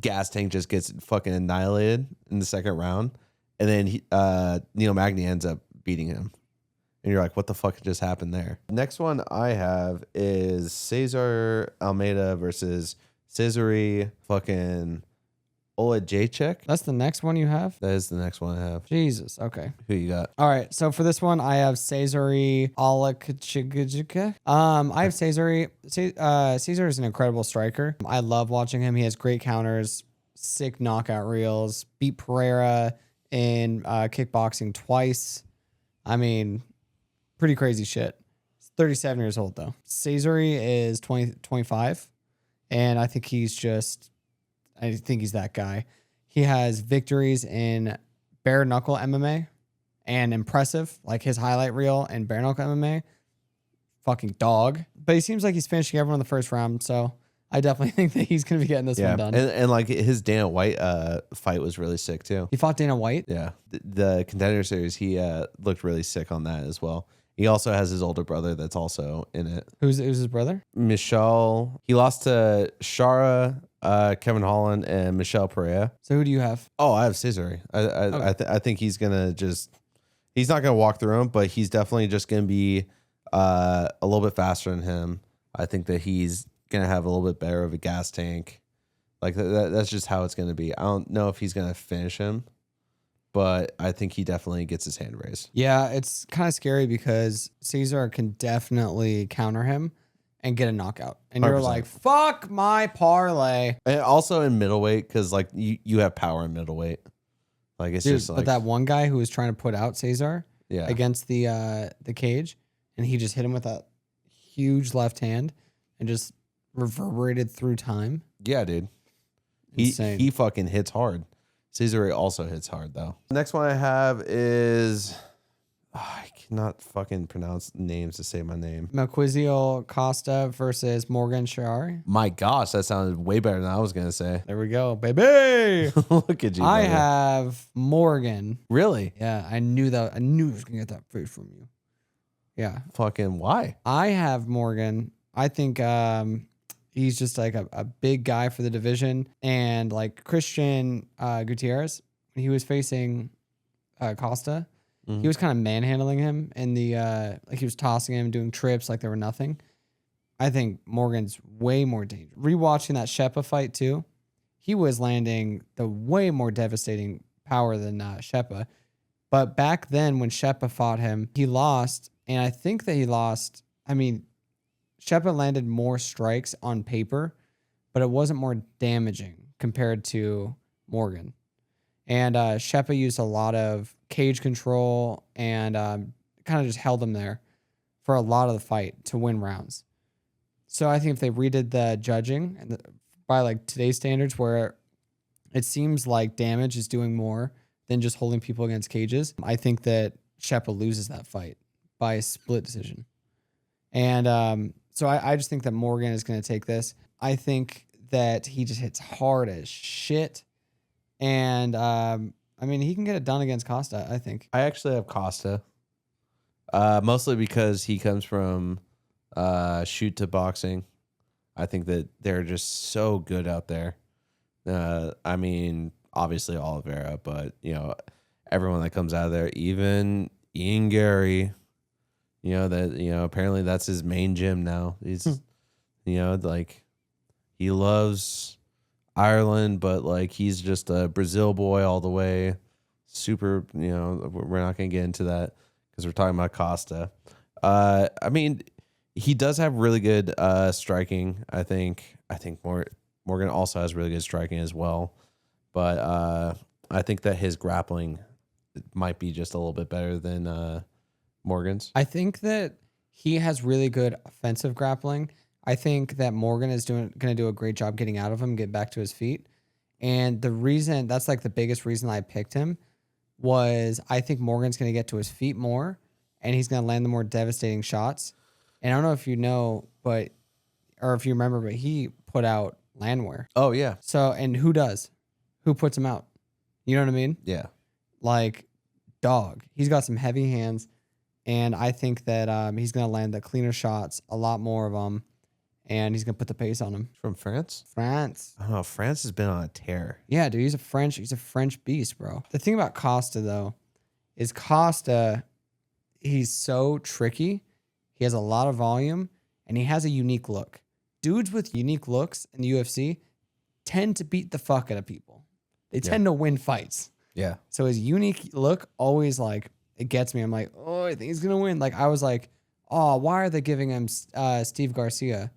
gas tank just gets fucking annihilated in the second round. And then Neil Magny ends up beating him. And you're like, what the fuck just happened there? Next one I have is César Almeida versus Cezary fucking Oleksiejczuk. That's the next one you have? That is the next one I have. Jesus. Okay. Who you got? All right. So for this one, I have Cezary Oleksiejczuk. I have Cezary. Cezar is an incredible striker. I love watching him. He has great counters, sick knockout reels, beat Pereira in kickboxing twice. I mean, pretty crazy shit. He's 37 years old, though. Cezary is 25, and I think he's that guy. He has victories in bare knuckle MMA and impressive, like his highlight reel and bare knuckle MMA. Fucking dog. But he seems like he's finishing everyone in the first round, so I definitely think that he's going to be getting this one done. And like his Dana White fight was really sick too. He fought Dana White? Yeah. The Contender Series, he looked really sick on that as well. He also has his older brother that's also in it. Who's his brother? Michelle. He lost to Shara, Kevin Holland, and Michelle Pereira. So who do you have? Oh, I have Cezary. I think he's gonna he's not gonna walk through him, but he's definitely just gonna be a little bit faster than him. I think that he's gonna have a little bit better of a gas tank. Like that's just how it's gonna be. I don't know if he's gonna finish him, but I think he definitely gets his hand raised. Yeah, it's kind of scary because Cesar can definitely counter him and get a knockout. And you're 100%. like, fuck my parlay. And also in middleweight, because like you have power in middleweight. Like it's just like, but that one guy who was trying to put out Cesar against the cage, and he just hit him with that huge left hand and just reverberated through time. Yeah, dude. Insane. He fucking hits hard. Cezary also hits hard though. The next one I have is I cannot fucking pronounce names to say my name. Melquizio Costa versus Morgan Shari. My gosh, that sounded way better than I was gonna say. There we go, baby. Look at you. I brother. have Morgan. Really? Yeah, I knew that. I knew I was gonna get that face from you. Yeah. Fucking why? I have Morgan. I think he's just like a big guy for the division. And like Christian Gutierrez, when he was facing Costa, he was kind of manhandling him in the like he was tossing him, doing trips like they were nothing. I think Morgan's way more dangerous. Rewatching that Shepa fight too, he was landing the way more devastating power than Shepa. But back then when Shepa fought him, he lost. And I think that he lost. I mean, Shepa landed more strikes on paper, but it wasn't more damaging compared to Morgan. And Shepa used a lot of cage control and kind of just held him there for a lot of the fight to win rounds. So I think if they redid the judging and by like today's standards, where it seems like damage is doing more than just holding people against cages, I think that Shepa loses that fight by a split decision. And so I just think that Morgan is going to take this. I think that he just hits hard as shit. And I mean, he can get it done against Costa, I think. I actually have Costa. Mostly because he comes from shoot to boxing. I think that they're just so good out there. I mean, obviously Oliveira, but you know, everyone that comes out of there, even Ian Gary, apparently that's his main gym now. He's, like he loves Ireland, but like he's just a Brazil boy all the way. Super, we're not going to get into that because we're talking about Costa. I mean, he does have really good striking. I think Morgan also has really good striking as well. But I think that his grappling might be just a little bit better than Morgan's. I think that he has really good offensive grappling. I think that Morgan is going to do a great job getting out of him, get back to his feet. And the reason, that's like the biggest reason I picked him, was I think Morgan's going to get to his feet more and he's going to land the more devastating shots. And I don't know if you know, or if you remember, but he put out Landwehr. Oh, yeah. So, and who does? Who puts him out? You know what I mean? Yeah. Like, dog. He's got some heavy hands. And I think that he's going to land the cleaner shots, a lot more of them, and he's going to put the pace on him. From France? France. Oh, France has been on a tear. Yeah, dude, he's a French beast, bro. The thing about Costa, though, is Costa, he's so tricky. He has a lot of volume, and he has a unique look. Dudes with unique looks in the UFC tend to beat the fuck out of people. They tend to win fights. Yeah. So his unique look always, like, it gets me. I'm like, oh, I think he's going to win. Like, I was like, oh, why are they giving him Steve Garcia?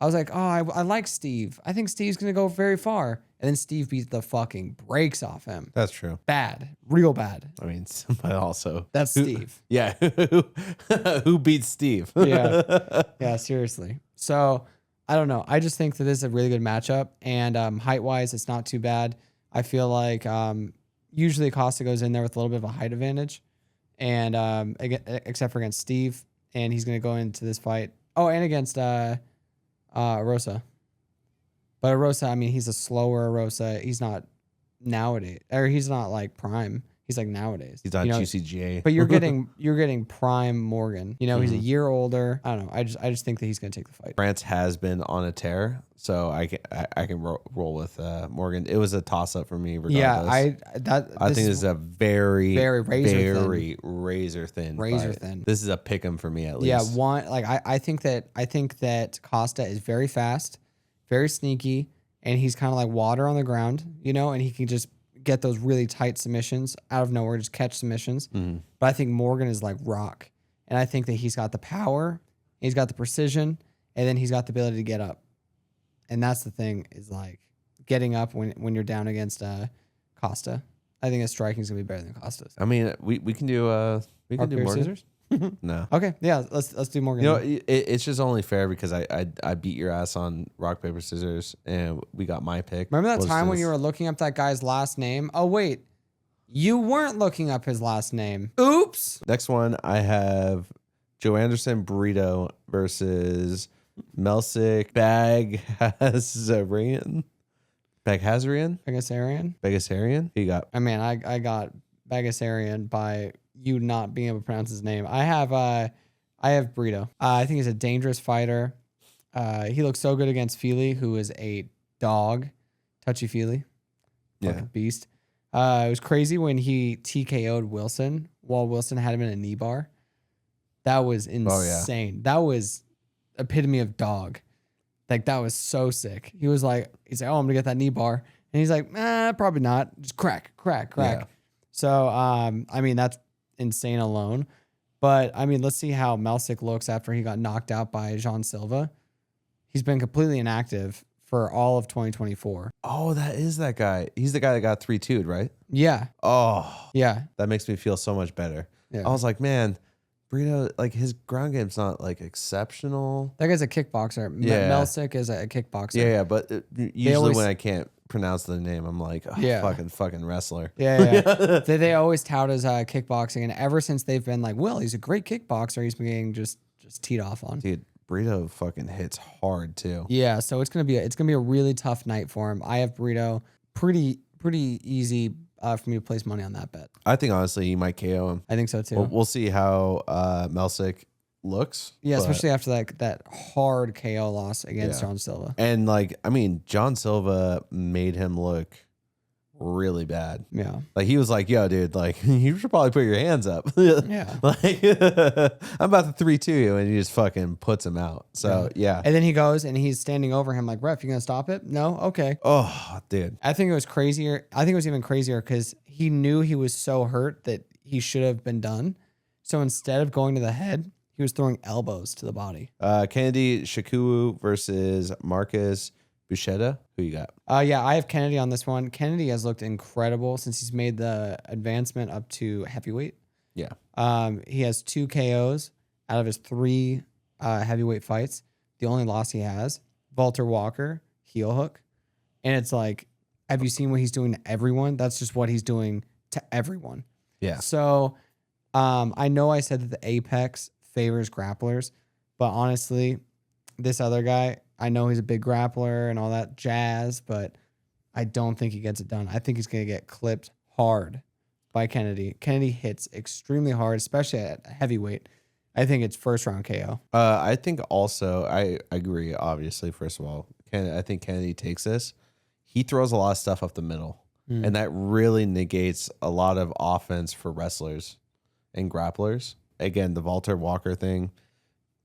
I was like, oh, I like Steve. I think Steve's going to go very far. And then Steve beats the fucking brakes off him. That's true. Bad. Real bad. I mean, somebody also. That's Steve. Yeah. Who beats Steve? Yeah. Yeah, seriously. So, I don't know. I just think that this is a really good matchup. And height-wise, it's not too bad. I feel like usually Costa goes in there with a little bit of a height advantage. And except for against Steve. And he's going to go into this fight. Oh, and against Rosa. But Arosa, I mean, he's a slower Arosa. He's not nowadays, or he's not like prime. He's like nowadays. He's not you know, GCGA. But you're getting prime Morgan. You know, he's a year older. I don't know. I just think that he's gonna take the fight. France has been on a tear, so I can roll with Morgan. It was a toss up for me. Regardless. Yeah, I think it's a very razor thin. This is a pick 'em for me at least. Yeah, I think that Costa is very fast, very sneaky, and he's kind of like water on the ground, you know, and he can just get those really tight submissions out of nowhere, just catch submissions. Mm-hmm. But I think Morgan is like rock. And I think that he's got the power, he's got the precision, and then he's got the ability to get up. And that's the thing, is like getting up when you're down against Costa. I think his striking is gonna be better than Costa's. I mean, we can do Morgan. Scissors? No. Okay, yeah, let's do Morgan. You know, it's just only fair because I beat your ass on rock paper scissors and we got my pick. Remember that time when you were looking up that guy's last name? Oh wait, you weren't looking up his last name. Oops. Next one, I have Joe Anderson Burrito versus Melsik Baghazarian. Who you got? I mean, I got Baghazarian by you not being able to pronounce his name. I have Burrito. I think he's a dangerous fighter. He looks so good against Feely, who is a dog. Touchy-feely. Yeah. Beast. It was crazy when he TKO'd Wilson while Wilson had him in a knee bar. That was insane. Oh, yeah. That was epitome of dog. Like, that was so sick. He's like, oh, I'm gonna get that knee bar. And he's like, probably not. Just crack. Yeah. So, I mean, that's insane alone. But, I mean, let's see how Melsik looks after he got knocked out by Jean Silva. He's been completely inactive for all of 2024. Oh, that is that guy. He's the guy that got 3-2'd, right? Yeah. Oh. Yeah. That makes me feel so much better. Yeah. I was like, man, Burrito, like, his ground game's not, like, exceptional. That guy's a kickboxer. Yeah. Melsik is a kickboxer. Yeah, but usually when I can't pronounce the name, I'm like, fucking wrestler. Yeah. they always tout his kickboxing, and ever since they've been like, well, he's a great kickboxer, he's been getting just teed off on. Dude, Burrito fucking hits hard too. Yeah, so it's gonna be a really tough night for him. I have Burrito pretty easy for me to place money on that bet. I think honestly he might KO him. I think so too. We'll see how Melsik looks. Yeah, especially after that hard KO loss against John Silva. And like, I mean, John Silva made him look really bad. Yeah. Like, he was like, yo, dude, like, you should probably put your hands up. Yeah. Like, I'm about to 3-2 you, and he just fucking puts him out. So, yeah. And then he goes and he's standing over him like, ref, you gonna stop it? No? Okay. Oh, dude. I think it was crazier. I think it was even crazier because he knew he was so hurt that he should have been done. So instead of going to the head, he was throwing elbows to the body. Kennedy Shikuwu versus Marcus Buchetta. Who you got? Yeah, I have Kennedy on this one. Kennedy has looked incredible since he's made the advancement up to heavyweight. Yeah. He has 2 KOs out of his 3 heavyweight fights. The only loss he has, Walter Walker, heel hook. And it's like, have you seen what he's doing to everyone? That's just what he's doing to everyone. Yeah. So I know I said that the Apex favors grapplers, but honestly, this other guy, I know he's a big grappler and all that jazz, but I don't think he gets it done. I think he's going to get clipped hard by Kennedy. Kennedy hits extremely hard, especially at heavyweight. I think it's first round KO. I think also, I agree, obviously, first of all. I think Kennedy takes this. He throws a lot of stuff up the middle, and that really negates a lot of offense for wrestlers and grapplers. Again, the Walter Walker thing,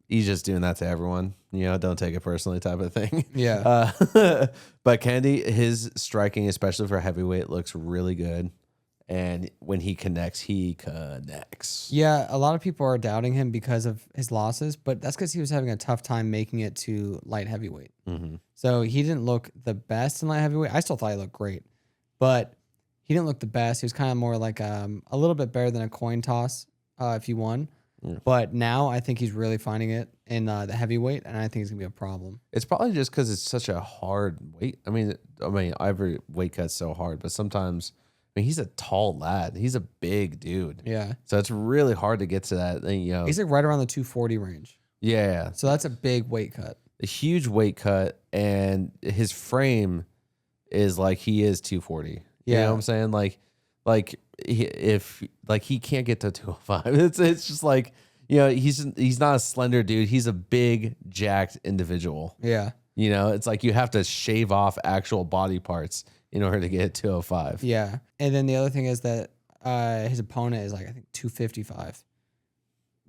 he's just doing that to everyone. You know, don't take it personally type of thing. Yeah. But Kennedy, his striking, especially for heavyweight, looks really good. And when he connects, he connects. Yeah, a lot of people are doubting him because of his losses, but that's because he was having a tough time making it to light heavyweight. Mm-hmm. So he didn't look the best in light heavyweight. I still thought he looked great, but he didn't look the best. He was kind of more like a little bit better than a coin toss if he won. Yeah. But now I think he's really finding it in the heavyweight, and I think it's gonna be a problem. It's probably just because it's such a hard weight. I mean, every weight cut's so hard, but sometimes, I mean, he's a tall lad. He's a big dude. Yeah. So it's really hard to get to that. You know, he's like right around the 240 range. Yeah. So that's a big weight cut. a huge weight cut, and his frame is like he is 240. You know what I'm saying? He can't get to 205. It's just like, you know, he's not a slender dude. He's a big, jacked individual. Yeah. You know, it's like you have to shave off actual body parts in order to get 205. Yeah. And then the other thing is that his opponent is like, I think 255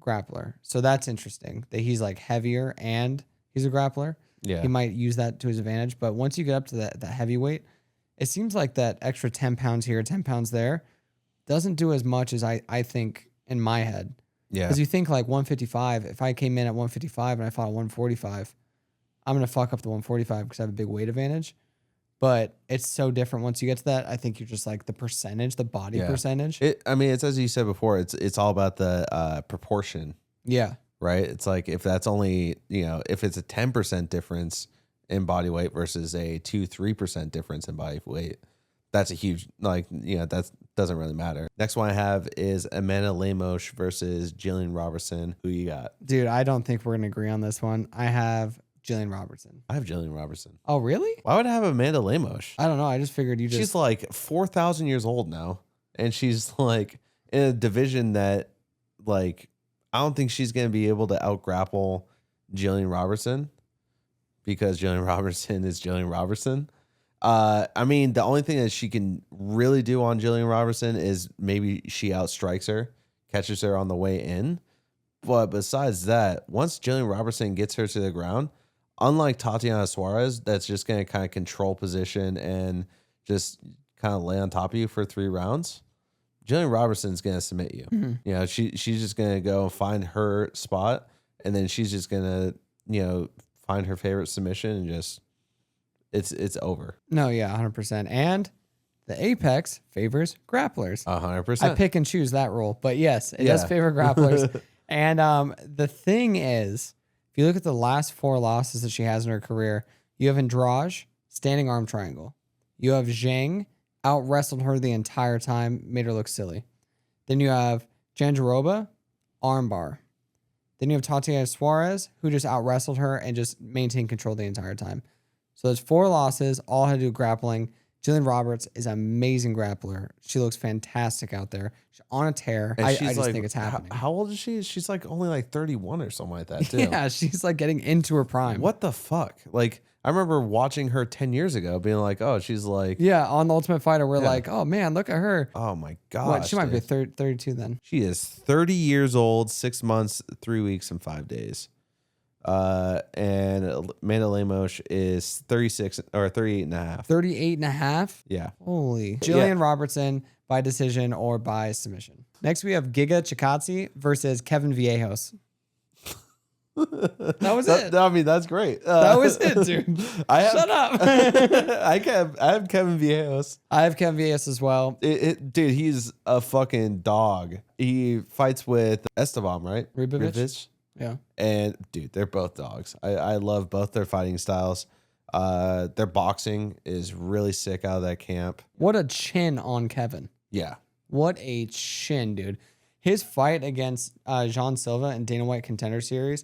grappler. So that's interesting that he's like heavier and he's a grappler. Yeah. He might use that to his advantage. But once you get up to that heavyweight, it seems like that extra 10 pounds here, 10 pounds there doesn't do as much as I think in my head. Yeah. Because you think like 155, if I came in at 155 and I fought at 145, I'm going to fuck up the 145 because I have a big weight advantage. But it's so different once you get to that. I think you're just like the percentage, the body percentage. It's as you said before, it's all about the proportion. Yeah. Right. It's like if that's only, you know, if it's a 10% difference in body weight versus a 2-3% difference in body weight, that's a huge, like, you know, that doesn't really matter. Next one I have is Amanda Lemos versus Jillian Robertson. Who you got? Dude, I don't think we're going to agree on this one. I have Jillian Robertson. I have Jillian Robertson. Oh, really? Why would I have Amanda Lemos? I don't know. I just figured you just... She's like 4,000 years old now. And she's like in a division that, like, I don't think she's going to be able to out-grapple Jillian Robertson because Jillian Robertson is Jillian Robertson. I mean, the only thing that she can really do on Jillian Robertson is maybe she outstrikes her, catches her on the way in. But besides that, once Jillian Robertson gets her to the ground, unlike Tatiana Suarez, that's just going to kind of control position and just kind of lay on top of you for 3 rounds, Jillian Robertson's going to submit you. Mm-hmm. You know, she's just going to go find her spot, and then she's just going to, you know, find her favorite submission and just, it's over. No, yeah, 100%. And the Apex favors grapplers. 100%. I pick and choose that rule. But yes, it does favor grapplers. And the thing is, if you look at the last 4 losses that she has in her career, you have Andrade, standing arm triangle. You have Zhang, out wrestled her the entire time, made her look silly. Then you have Jandiroba, armbar. Then you have Tatiana Suarez, who just out wrestled her and just maintained control the entire time. So there's 4 losses, all had to do with grappling. Jillian Roberts is an amazing grappler. She looks fantastic out there. She's on a tear. I just like, think it's happening. How old is she? She's like only like 31 or something like that too. Yeah, she's like getting into her prime. What the fuck? Like, I remember watching her 10 years ago being like, oh, she's like... Yeah, on The Ultimate Fighter, we're like, oh man, look at her. Oh my God. What, she might be 32 then. She is 30 years old, 6 months, 3 weeks, and 5 days. And Amanda Lemos is 36 or 38 and a half. 38 and a half? Yeah. Holy. Jillian Robertson by decision or by submission. Next, we have Giga Chikadze versus Kevin Vallejos. That was it. I mean, that's great. That was it, dude. Shut up. I have Kevin Vallejos. I have Kevin Vallejos as well. Dude, he's a fucking dog. He fights with Esteban, right? Ribovic? Yeah. And dude, they're both dogs. I love both their fighting styles. Their boxing is really sick out of that camp. What a chin on Kevin. Yeah. What a chin, dude. His fight against Jean Silva in Dana White Contender Series.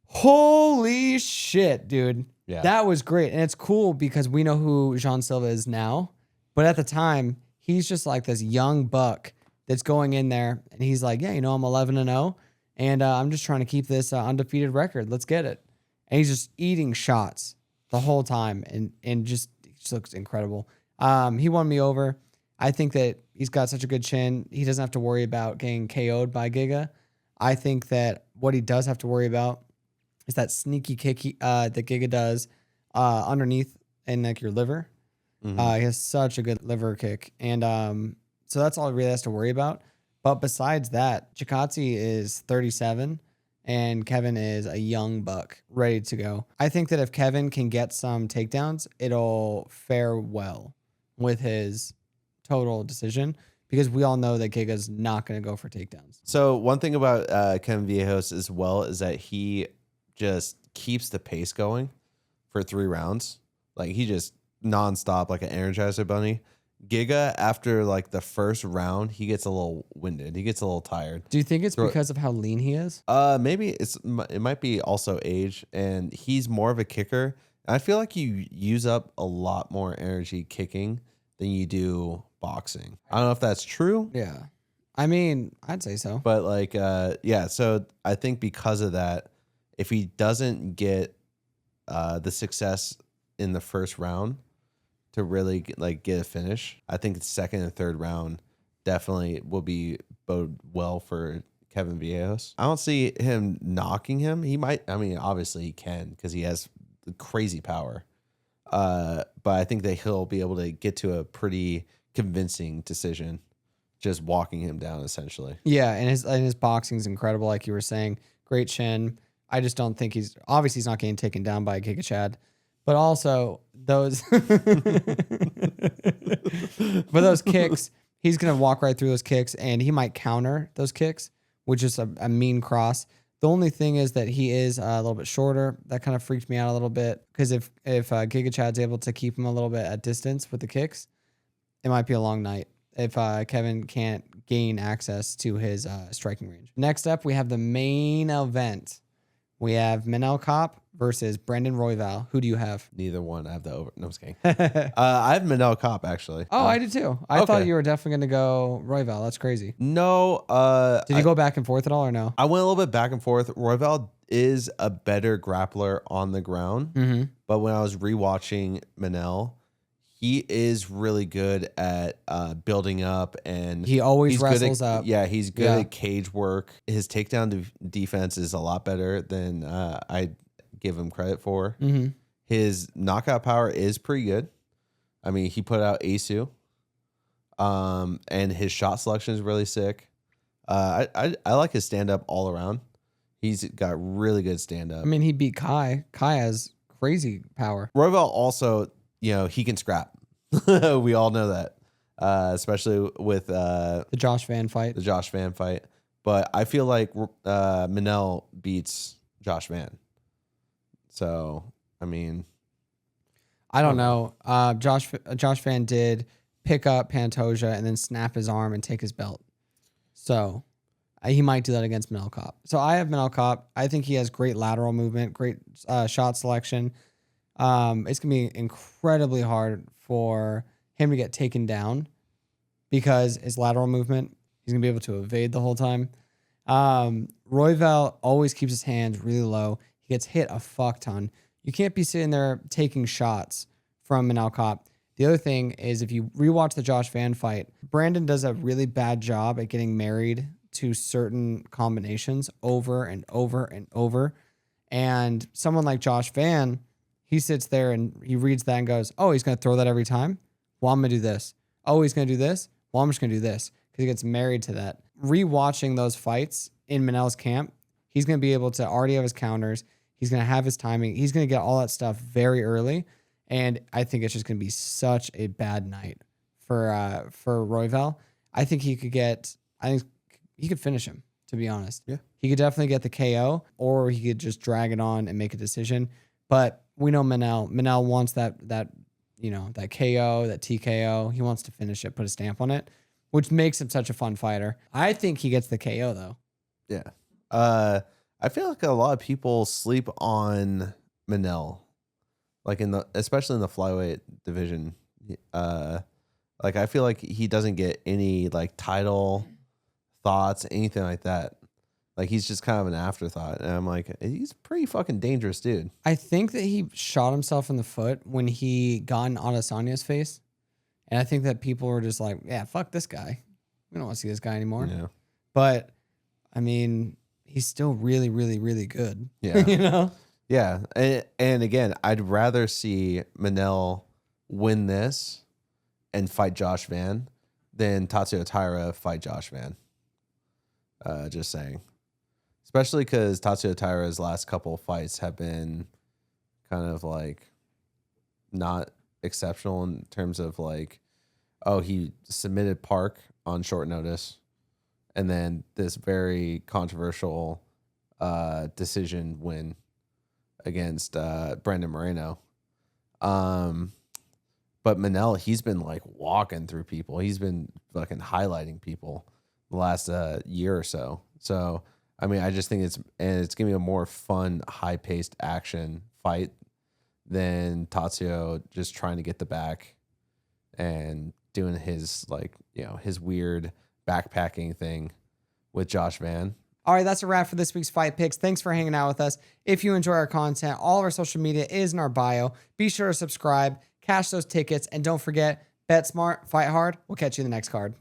Holy shit, dude. Yeah. That was great. And it's cool because we know who Jean Silva is now. But at the time, he's just like this young buck that's going in there. And he's like, yeah, you know, I'm 11-0. And I'm just trying to keep this undefeated record. Let's get it. And he's just eating shots the whole time. And just looks incredible. He won me over. I think that he's got such a good chin. He doesn't have to worry about getting KO'd by Giga. I think that what he does have to worry about is that sneaky kick that Giga does underneath in like your liver. Mm-hmm. He has such a good liver kick. And so that's all he really has to worry about. But besides that, Chikadze is 37 and Kevin is a young buck ready to go. I think that if Kevin can get some takedowns, it'll fare well with his total decision because we all know that Giga's not going to go for takedowns. So one thing about Kevin Vallejos as well is that he just keeps the pace going for 3 rounds. Like he just nonstop, like an Energizer bunny, Giga, after like the first round, he gets a little winded. He gets a little tired. Do you think it's because of how lean he is? Maybe it might be also age, and he's more of a kicker. I feel like you use up a lot more energy kicking than you do boxing. I don't know if that's true. Yeah. I mean, I'd say so. But like, yeah. So I think because of that, if he doesn't get the success in the first round to really get a finish, I think the second and third round definitely will be bode well for Kevin Vallejos. I don't see him knocking him. He might. I mean, obviously he can because he has crazy power. But I think that he'll be able to get to a pretty convincing decision, just walking him down essentially. Yeah, and his boxing is incredible, like you were saying. Great chin. I just don't think he's not getting taken down by Giga Chad, but also those kicks, he's gonna walk right through those kicks, and he might counter those kicks, which is a mean cross. The only thing is that he is a little bit shorter. That kind of freaked me out a little bit because if Giga Chad's able to keep him a little bit at distance with the kicks, it might be a long night if Kevin can't gain access to his striking range. Next up, we have the main event. We have Manel Kape versus Brandon Royval. Who do you have? Neither one. I have the over. No, I'm just kidding. I have Manel Kape actually. Oh, I did too. I thought you were definitely going to go Royval. That's crazy. No. Did you go back and forth at all or no? I went a little bit back and forth. Royval is a better grappler on the ground, but when I was rewatching Manel, he is really good at building up, and he always wrestles up. Yeah, he's good at cage work. His takedown defense is a lot better than I give him credit for. His knockout power is pretty good. I mean, he put out Asu, and his shot selection is really sick. I like his stand up all around. He's got really good stand up. I mean, he beat Kai. Kai has crazy power. Royval also, he can scrap. We all know that, especially with the Josh Van fight. But I feel like Manel beats Josh Van. So, I mean, I don't know. Josh Van did pick up Pantoja and then snap his arm and take his belt. So he might do that against Manel Kape. So I have Manel Kape. I think he has great lateral movement, great shot selection. It's going to be incredibly hard for him to get taken down because his lateral movement, he's going to be able to evade the whole time. Royval always keeps his hands really low. He gets hit a fuck ton. You can't be sitting there taking shots from Manel Kape. The other thing is if you rewatch the Josh Van fight, Brandon does a really bad job at getting married to certain combinations over and over and over. And someone like Josh Van, he sits there and he reads that and goes, oh, he's going to throw that every time? Well, I'm going to do this. Oh, he's going to do this? Well, I'm just going to do this because he gets married to that. Rewatching those fights in Manel's camp, he's going to be able to already have his counters. He's going to have his timing. He's going to get all that stuff very early. And I think it's just going to be such a bad night for Royval. I think he could finish him, to be honest. Yeah. He could definitely get the KO, or he could just drag it on and make a decision. But we know Manel. Manel wants that KO, that TKO. He wants to finish it, put a stamp on it, which makes him such a fun fighter. I think he gets the KO though. Yeah. I feel like a lot of people sleep on Manel, like especially in the flyweight division. Like I feel like he doesn't get any like title thoughts, anything like that. Like he's just kind of an afterthought. And I'm like, he's a pretty fucking dangerous dude. I think that he shot himself in the foot when he got in Adesanya's face. And I think that people were just like, yeah, fuck this guy. We don't want to see this guy anymore. Yeah. But I mean, he's still really, really, really good. Yeah. Yeah. And again, I'd rather see Manel win this and fight Josh Van than Tatsuya Taira fight Josh Van. Just saying. Especially because Tatsuya Taira's last couple of fights have been kind of like not exceptional in terms of like, oh, he submitted Park on short notice. And then this very controversial decision win against Brandon Moreno. But Manel, he's been like walking through people. He's been fucking highlighting people the last year or so. So, I mean, I just think it's going to be a more fun, high-paced action fight than Tatsuo just trying to get the back and doing his, like, you know, his weird backpacking thing with Josh Van. All right, that's a wrap for this week's Fight Picks. Thanks for hanging out with us. If you enjoy our content, all of our social media is in our bio. Be sure to subscribe, cash those tickets, and don't forget, bet smart, fight hard. We'll catch you in the next card.